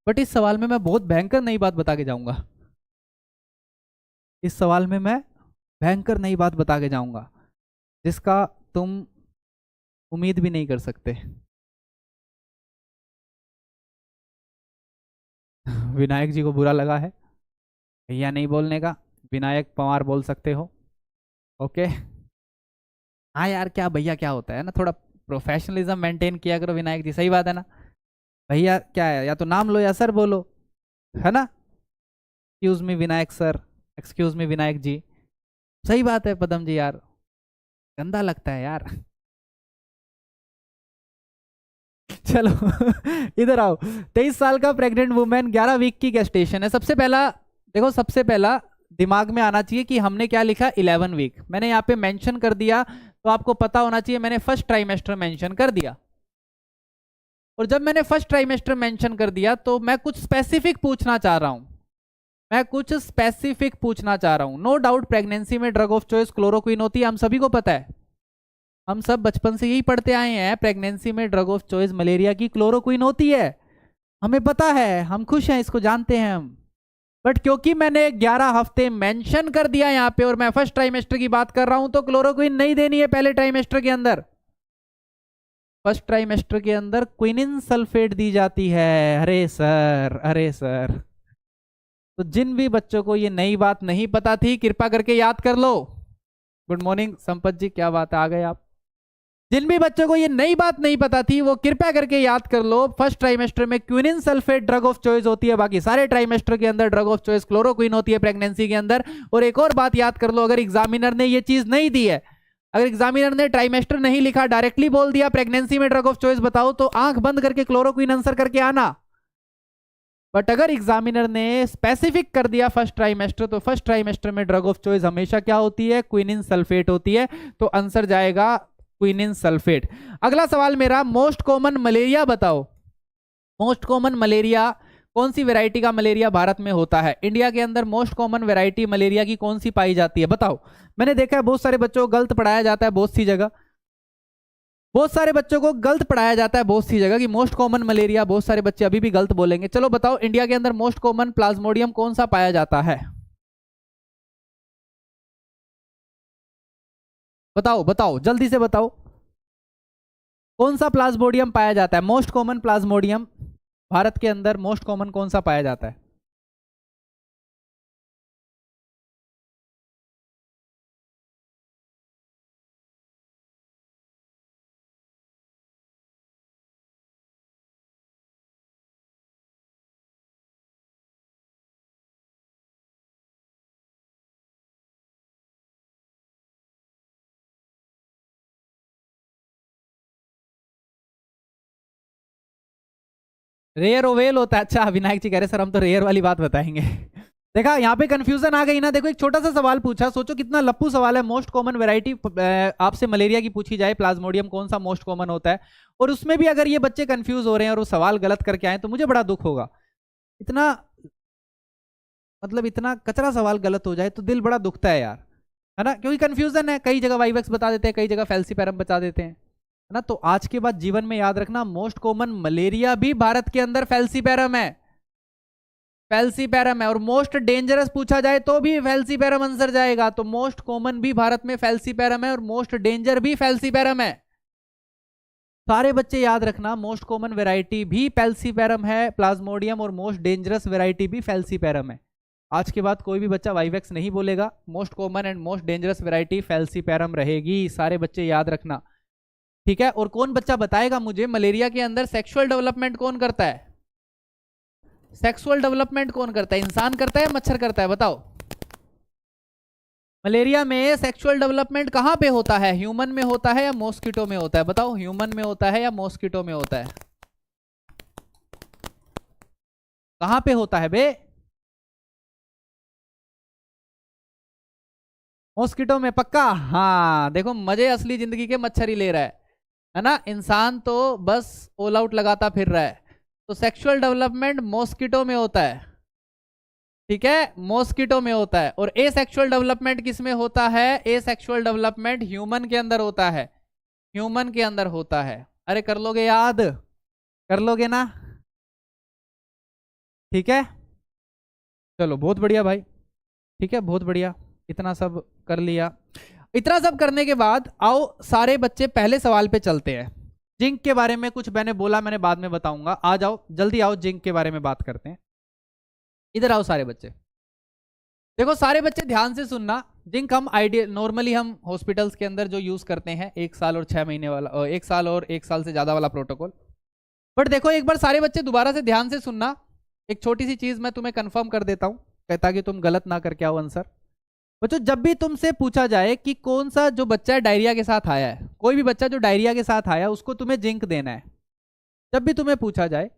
बट इस सवाल में मैं बहुत भयंकर नई बात बता के जाऊंगा। इस सवाल में मैं भयंकर नई बात बता के जाऊंगा जिसका तुम उम्मीद भी नहीं कर सकते। विनायक जी को बुरा लगा है भैया नहीं बोलने का, विनायक पवार बोल सकते हो। ओके। हाँ यार, क्या भैया क्या होता है ना, थोड़ा प्रोफेशनलिज्म मेंटेन किया करो विनायक जी, सही बात है ना। भैया क्या है, या तो नाम लो या सर बोलो, है ना। Excuse me Vinayak sir, excuse me Vinayak ji, सही बात है पदम जी यार, गंदा लगता है यार। चलो इधर आओ। 23 साल का प्रेग्नेंट वुमेन, 11 वीक की गेस्टेशन है। सबसे पहला देखो, सबसे पहला दिमाग में आना चाहिए कि हमने क्या लिखा, 11 वीक। मैंने यहाँ पे मेंशन कर दिया, तो आपको पता होना चाहिए मैंने फर्स्ट ट्राइमेस्टर मेंशन कर दिया। और जब मैंने फर्स्ट ट्राइमेस्टर मेंशन कर दिया तो मैं कुछ स्पेसिफिक पूछना चाह रहा हूं। मैं कुछ स्पेसिफिक पूछना चाह रहा हूं। नो डाउट प्रेगनेंसी में ड्रग ऑफ चॉइस क्लोरोक्विन होती है, हम सभी को पता है। हम सब बचपन से यही पढ़ते आए हैं, प्रेगनेंसी में ड्रग ऑफ चॉइस मलेरिया की क्लोरोक्विन होती है। हमें पता है, हम खुश हैं, इसको जानते हैं हम। बट क्योंकि मैंने 11 हफ्ते मेंशन कर दिया यहाँ पे और मैं फर्स्ट ट्राइमेस्टर की बात कर रहा हूं, तो क्लोरोक्विन नहीं देनी है पहले ट्राइमेस्टर के अंदर। फर्स्ट ट्राइमेस्टर के अंदर क्विनिन सल्फेट दी जाती है। अरे सर, अरे सर। तो जिन भी बच्चों को ये नई बात नहीं पता थी, कृपा करके याद कर लो। गुड मॉर्निंग संपत जी, क्या बात है, आ गए आप। जिन भी बच्चों को ये नई बात नहीं पता थी वो कृपया करके याद कर लो, फर्स्ट ट्राइमेस्टर में quinine sulphate drug of choice होती है, बाकी सारे ट्राइमेस्टर के अंदर ड्रग ऑफ चॉइस क्लोरोक्विन होती है प्रेगनेंसी के अंदर। और एक और बात याद कर लो, अगर एग्जामिनर ने ये चीज नहीं दी है, अगर एग्जामिनर ने ट्राइमेस्टर नहीं लिखा, डायरेक्टली बोल दिया प्रेगनेंसी में ड्रग ऑफ चॉइस बताओ, तो आंख बंद करके क्लोरोक्विन आंसर करके आना। बट अगर एग्जामिनर ने स्पेसिफिक कर दिया फर्स्ट ट्राइमेस्टर, तो फर्स्ट ट्राइमेस्टर में ड्रग ऑफ चॉइस हमेशा क्या होती है, क्विनिन सल्फेट होती है। तो आंसर जाएगा क्विनिन सल्फेट। अगला सवाल मेरा, मोस्ट कॉमन मलेरिया बताओ। मोस्ट कॉमन मलेरिया, कौन सी वैरायटी का मलेरिया भारत में होता है? इंडिया के अंदर मोस्ट कॉमन वैरायटी मलेरिया की कौन सी पाई जाती है, बताओ। मैंने देखा है बहुत सारे बच्चों को गलत पढ़ाया जाता है, बहुत सी जगह बहुत सारे बच्चों को गलत पढ़ाया जाता है बहुत सी जगह, कि मोस्ट कॉमन मलेरिया, बहुत सारे बच्चे अभी भी गलत बोलेंगे। चलो बताओ, इंडिया के अंदर मोस्ट कॉमन प्लाज्मोडियम कौन सा पाया जाता है? बताओ बताओ, जल्दी से बताओ, कौन सा प्लाज्मोडियम पाया जाता है? मोस्ट कॉमन प्लाज्मोडियम भारत के अंदर मोस्ट कॉमन कौन सा पाया जाता है? रेयर ओवेल होता है। अच्छा, विनायक जी कह रहे सर हम तो रेयर वाली बात बताएंगे। देखा, यहाँ पे कंफ्यूजन आ गई ना। देखो, एक छोटा सा सवाल पूछा, सोचो कितना लप्पू सवाल है। मोस्ट कॉमन वैरायटी आपसे मलेरिया की पूछी जाए, प्लाज्मोडियम कौन सा मोस्ट कॉमन होता है, और उसमें भी अगर ये बच्चे कंफ्यूज हो रहे हैं और वो सवाल गलत करके आए, तो मुझे बड़ा दुख होगा। इतना, मतलब इतना कचरा सवाल गलत हो जाए तो दिल बड़ा दुखता है यार, है ना। क्योंकि कंफ्यूजन है, कई जगह वाइवेक्स बता देते हैं, कई जगह फैल्सीपेरम बता देते हैं, है ना। तो आज के बाद जीवन में याद रखना, मोस्ट कॉमन मलेरिया भी भारत के अंदर फैल्सीपेरम है। फैल्सीपेरम है। और मोस्ट डेंजरस पूछा जाए तो भी फैल्सीपेरम आंसर जाएगा। तो मोस्ट कॉमन भी भारत में फैल्सीपेरम है और मोस्ट डेंजर भी फैल्सीपेरम है। सारे बच्चे याद रखना, मोस्ट कॉमन वेराइटी भी फैल्सीपैरम है प्लाज्मोडियम, और मोस्ट डेंजरस वेराइटी भी फैल्सीपैरम है। आज के बाद कोई भी बच्चा वाइवेक्स नहीं बोलेगा, most common and most dangerous variety falciparum रहेगी, सारे बच्चे याद रखना, ठीक है। और कौन बच्चा बताएगा मुझे मलेरिया के अंदर सेक्सुअल डेवलपमेंट कौन करता है? सेक्सुअल डेवलपमेंट कौन करता है? इंसान करता है या मच्छर करता है? बताओ। मलेरिया में सेक्सुअल डेवलपमेंट कहां पे होता है? ह्यूमन में होता है या मॉस्किटो में होता है? बताओ, ह्यूमन में होता है या मॉस्किटो में होता है? कहां पे होता है बे? मॉस्किटो में, पक्का? हाँ देखो, मजे असली जिंदगी के मच्छर ही ले रहा है ना। इंसान तो बस ऑल आउट लगाता फिर रहा है। तो सेक्सुअल डेवलपमेंट मॉस्किटो में होता है, ठीक है, मॉस्किटो में होता है। और ए सेक्सुअल डेवलपमेंट किस में होता है? ए सेक्सुअल डेवलपमेंट ह्यूमन के अंदर होता है, ह्यूमन के अंदर होता है। अरे कर लोगे याद? कर लोगे ना? ठीक है, चलो बहुत बढ़िया भाई, ठीक है, बहुत बढ़िया। इतना सब कर लिया। इतना सब करने के बाद आओ सारे बच्चे पहले सवाल पे चलते हैं। जिंक के बारे में कुछ मैंने बोला, मैंने बाद में बताऊंगा। आ जाओ जल्दी आओ, जिंक के बारे में बात करते हैं। इधर आओ सारे बच्चे। देखो सारे बच्चे ध्यान से सुनना। जिंक हम आइडियल नॉर्मली हम हॉस्पिटल्स के अंदर जो यूज करते हैं 1 साल और 6 महीने वाला, 1 साल और 1 साल से ज्यादा वाला प्रोटोकॉल। बट देखो एक बार सारे बच्चे दोबारा से ध्यान से सुनना। एक छोटी सी चीज मैं तुम्हें कंफर्म कर देता हूं ताकि तुम गलत ना करके आओ आंसर। बच्चों जब भी तुमसे पूछा जाए कि कौन सा जो बच्चा डायरिया के साथ आया है, कोई भी बच्चा जो डायरिया के साथ आया उसको तुम्हें जिंक देना है, जब भी तुम्हें पूछा जाए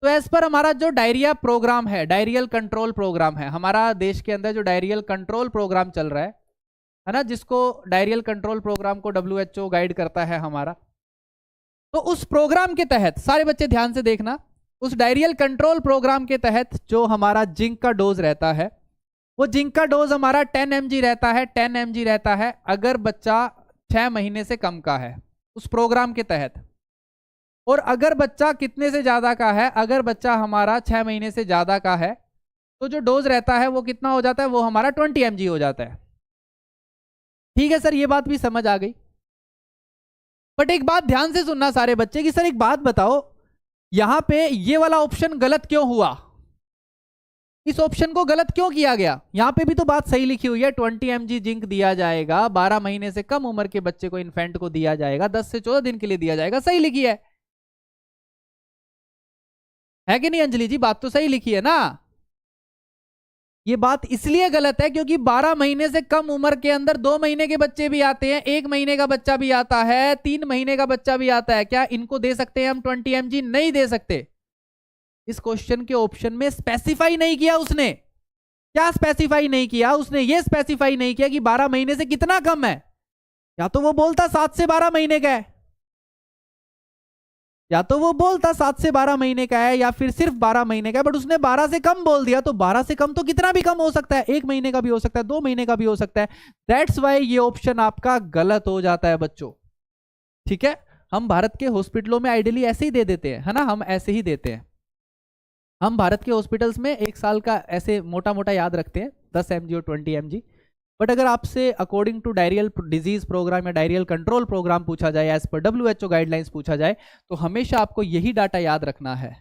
तो एज पर हमारा जो डायरिया प्रोग्राम है, डायरियल कंट्रोल प्रोग्राम है हमारा देश के अंदर, जो डायरियल कंट्रोल प्रोग्राम चल रहा है ना, जिसको डायरियल कंट्रोल प्रोग्राम को WHO गाइड करता है हमारा। तो उस प्रोग्राम के तहत सारे बच्चे ध्यान से देखना, उस डायरियल कंट्रोल प्रोग्राम के तहत जो हमारा जिंक का डोज रहता है, वो जिंक का डोज हमारा 10 mg रहता है, 10 mg रहता है अगर बच्चा 6 महीने से कम का है उस प्रोग्राम के तहत। और अगर बच्चा कितने से ज्यादा का है, अगर बच्चा हमारा 6 महीने से ज्यादा का है तो जो डोज रहता है वो कितना हो जाता है? वो हमारा 20 mg हो जाता है। ठीक है सर, ये बात भी समझ आ गई। बट एक बात ध्यान से सुनना सारे बच्चे कि सर एक बात बताओ, यहां पे ये वाला ऑप्शन गलत क्यों हुआ? इस ऑप्शन को गलत क्यों किया गया? यहां पे भी तो बात सही लिखी हुई है, 20 mg जिंक दिया जाएगा, 12 महीने से कम उम्र के बच्चे को, इन्फेंट को दिया जाएगा, 10 से 14 दिन के लिए दिया जाएगा, सही लिखी है कि नहीं अंजलि जी? बात तो सही लिखी है ना। ये बात इसलिए गलत है क्योंकि 12 महीने से कम उम्र के अंदर 2 महीने के बच्चे भी आते हैं, 1 महीने का बच्चा भी आता है, 3 महीने का बच्चा भी आता है। क्या इनको दे सकते हैं हम 20 mg? नहीं दे सकते। इस क्वेश्चन के ऑप्शन में स्पेसिफाई नहीं किया उसने। क्या स्पेसिफाई नहीं किया उसने? ये स्पेसिफाई नहीं किया कि 12 महीने से कितना कम है। या तो वो बोलता 7 से 12 महीने का है, या तो वो बोलता 7 से 12 महीने का है, या फिर सिर्फ 12 महीने का है। बट उसने 12 से कम बोल दिया, तो 12 से कम तो कितना भी कम हो सकता है, 1 महीने का भी हो सकता है, 2 महीने का भी हो सकता है। दैट्स वाई ये ऑप्शन आपका गलत हो जाता है बच्चों, ठीक है। हम भारत के हॉस्पिटलों में आइडियली ऐसे ही दे देते हैं, है ना, हम ऐसे ही देते हैं। हम भारत के हॉस्पिटल्स में 1 साल का ऐसे मोटा मोटा याद रखते हैं, 10 mg और 20 mg। बट अगर आपसे according to diarrhoeal disease programme या डायरियल कंट्रोल प्रोग्राम पूछा जाए, एज पर WHO गाइडलाइंस पूछा जाए, तो हमेशा आपको यही डाटा याद रखना है।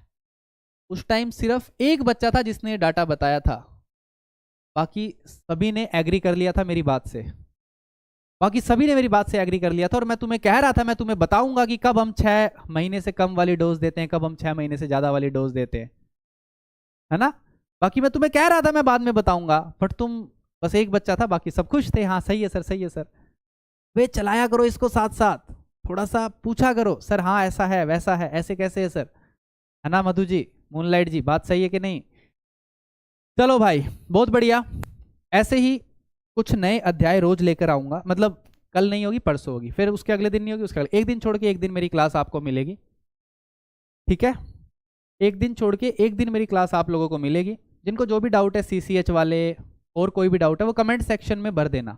उस टाइम सिर्फ एक बच्चा था जिसने डाटा बताया था, बाकी सभी ने एग्री कर लिया था मेरी बात से, बाकी सभी ने मेरी बात से एग्री कर लिया था। और मैं तुम्हें कह रहा था, मैं तुम्हें बताऊंगा कि कब हम 6 महीने से कम वाली डोज देते हैं, कब हम 6 महीने से ज्यादा वाली डोज देते हैं, है ना। बाकी मैं तुम्हें कह रहा था मैं बाद में बताऊंगा, बट तुम बस एक बच्चा था, बाकी सब खुश थे, हाँ सही है सर, सही है सर। वे चलाया करो इसको साथ साथ, थोड़ा सा पूछा करो, सर हाँ ऐसा है वैसा है, ऐसे कैसे है सर, है ना मधु जी, मूनलाइट जी, बात सही है कि नहीं? चलो भाई बहुत बढ़िया। ऐसे ही कुछ नए अध्याय रोज लेकर आऊंगा, मतलब कल नहीं होगी, परसों होगी, फिर उसके अगले दिन नहीं होगी, उसके अगले, एक दिन छोड़ के एक दिन मेरी क्लास आपको मिलेगी, ठीक है। एक दिन छोड़ के एक दिन मेरी क्लास आप लोगों को मिलेगी। जिनको जो भी डाउट है, CCH वाले और कोई भी डाउट है, वो कमेंट सेक्शन में भर देना।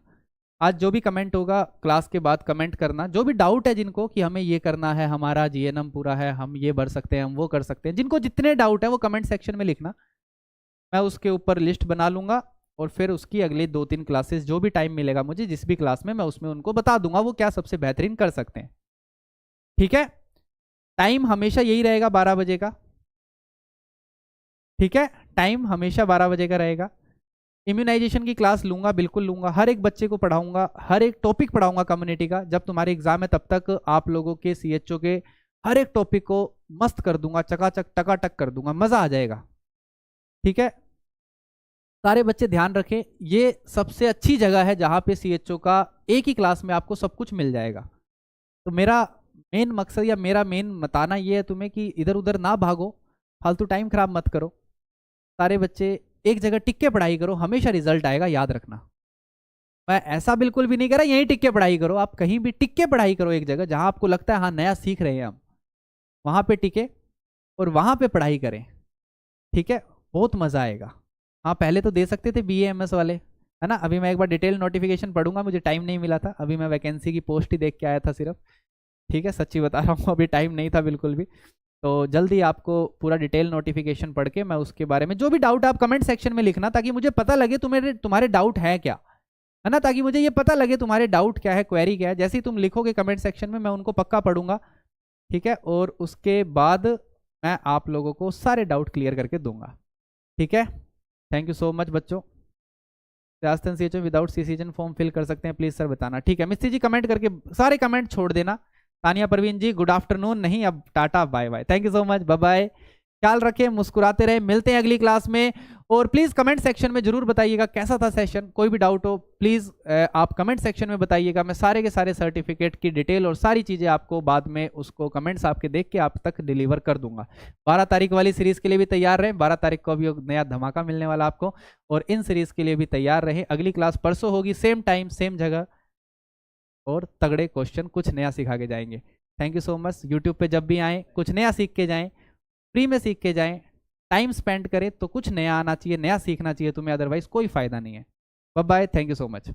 आज जो भी कमेंट होगा क्लास के बाद कमेंट करना, जो भी डाउट है जिनको कि हमें ये करना है, हमारा GNM पूरा है, हम ये भर सकते हैं, हम वो कर सकते हैं, जिनको जितने डाउट है वो कमेंट सेक्शन में लिखना। मैं उसके ऊपर लिस्ट बना लूंगा और फिर उसकी अगली 2-3 क्लासेस जो भी टाइम मिलेगा मुझे, जिस भी क्लास में, मैं उसमें उनको बता दूंगा वो क्या सबसे बेहतरीन कर सकते हैं, ठीक है। टाइम हमेशा यही रहेगा 12 बजे का, ठीक है, टाइम हमेशा 12 बजे का रहेगा। इम्यूनाइजेशन की क्लास लूंगा, बिल्कुल लूंगा, हर एक बच्चे को पढ़ाऊंगा, हर एक टॉपिक पढ़ाऊंगा कम्युनिटी का। जब तुम्हारे एग्जाम है तब तक आप लोगों के सीएचओ के हर एक टॉपिक को मस्त कर दूंगा, चकाचक टकाटक कर दूंगा, मजा आ जाएगा, ठीक है। सारे बच्चे ध्यान रखें, ये सबसे अच्छी जगह है जहां पे सीएचओ का एक ही क्लास में आपको सब कुछ मिल जाएगा। तो मेरा मेन मकसद या मेरा मेन बताना ये है तुम्हें कि इधर उधर ना भागो, फालतू टाइम खराब मत करो, सारे बच्चे एक जगह टिक के पढ़ाई करो, हमेशा रिजल्ट आएगा, याद रखना। मैं ऐसा बिल्कुल भी नहीं कह रहा यहीं टिक के पढ़ाई करो, आप कहीं भी टिक के पढ़ाई करो, एक जगह जहां आपको लगता है हाँ नया सीख रहे हैं हम, वहां पे टिके और वहां पे पढ़ाई करें, ठीक है, बहुत मजा आएगा। हाँ पहले तो दे सकते थे BA MS वाले, है ना, अभी मैं एक बार डिटेल नोटिफिकेशन पढ़ूंगा, मुझे टाइम नहीं मिला था, अभी मैं वैकेंसी की पोस्ट ही देख के आया था सिर्फ, ठीक है, सच्ची बता रहा हूँ, अभी टाइम नहीं था बिल्कुल भी। तो जल्दी आपको पूरा डिटेल नोटिफिकेशन पढ़ के मैं उसके बारे में जो भी डाउट आप कमेंट सेक्शन में लिखना, ताकि मुझे पता लगे तुम्हारे डाउट है क्या, है ना, ताकि मुझे ये पता लगे तुम्हारे डाउट क्या है, क्वेरी क्या है। जैसे ही तुम लिखोगे कमेंट सेक्शन में मैं उनको पक्का पढ़ूंगा, ठीक है, और उसके बाद मैं आप लोगों को सारे डाउट क्लियर करके दूंगा, ठीक है। थैंक यू सो मच बच्चों। CHO विदाउट सीसीजन फॉर्म फिल कर सकते हैं प्लीज सर बताना, ठीक है। मिस्त्री जी कमेंट करके सारे कमेंट छोड़ देना। तानिया परवीन जी गुड आफ्टरनून, नहीं अब टाटा bye bye, thank you so much, bye bye, ख्याल रखें, मुस्कुराते रहे, मिलते हैं अगली क्लास में। और प्लीज कमेंट सेक्शन में जरूर बताइएगा कैसा था सेशन, कोई भी डाउट हो प्लीज आप कमेंट सेक्शन में बताइएगा, मैं सारे के सारे सर्टिफिकेट की डिटेल और सारी चीजें आपको बाद में उसको कमेंट्स आपके देख के आप तक डिलीवर कर दूंगा। 12 तारीख वाली सीरीज के लिए भी तैयार रहें, 12 तारीख को अभी नया धमाका मिलने वाला आपको, और इन सीरीज के लिए भी तैयार रहे। अगली क्लास परसों होगी, सेम टाइम सेम जगह, और तगड़े क्वेश्चन कुछ नया सिखा के जाएंगे। Thank you so much. YouTube पे जब भी आएँ कुछ नया सीख के जाएं, फ्री में सीख के जाएं, टाइम स्पेंड करें तो कुछ नया आना चाहिए, नया सीखना चाहिए तुम्हें, अदरवाइज कोई फायदा नहीं है। Bye bye, thank you so much.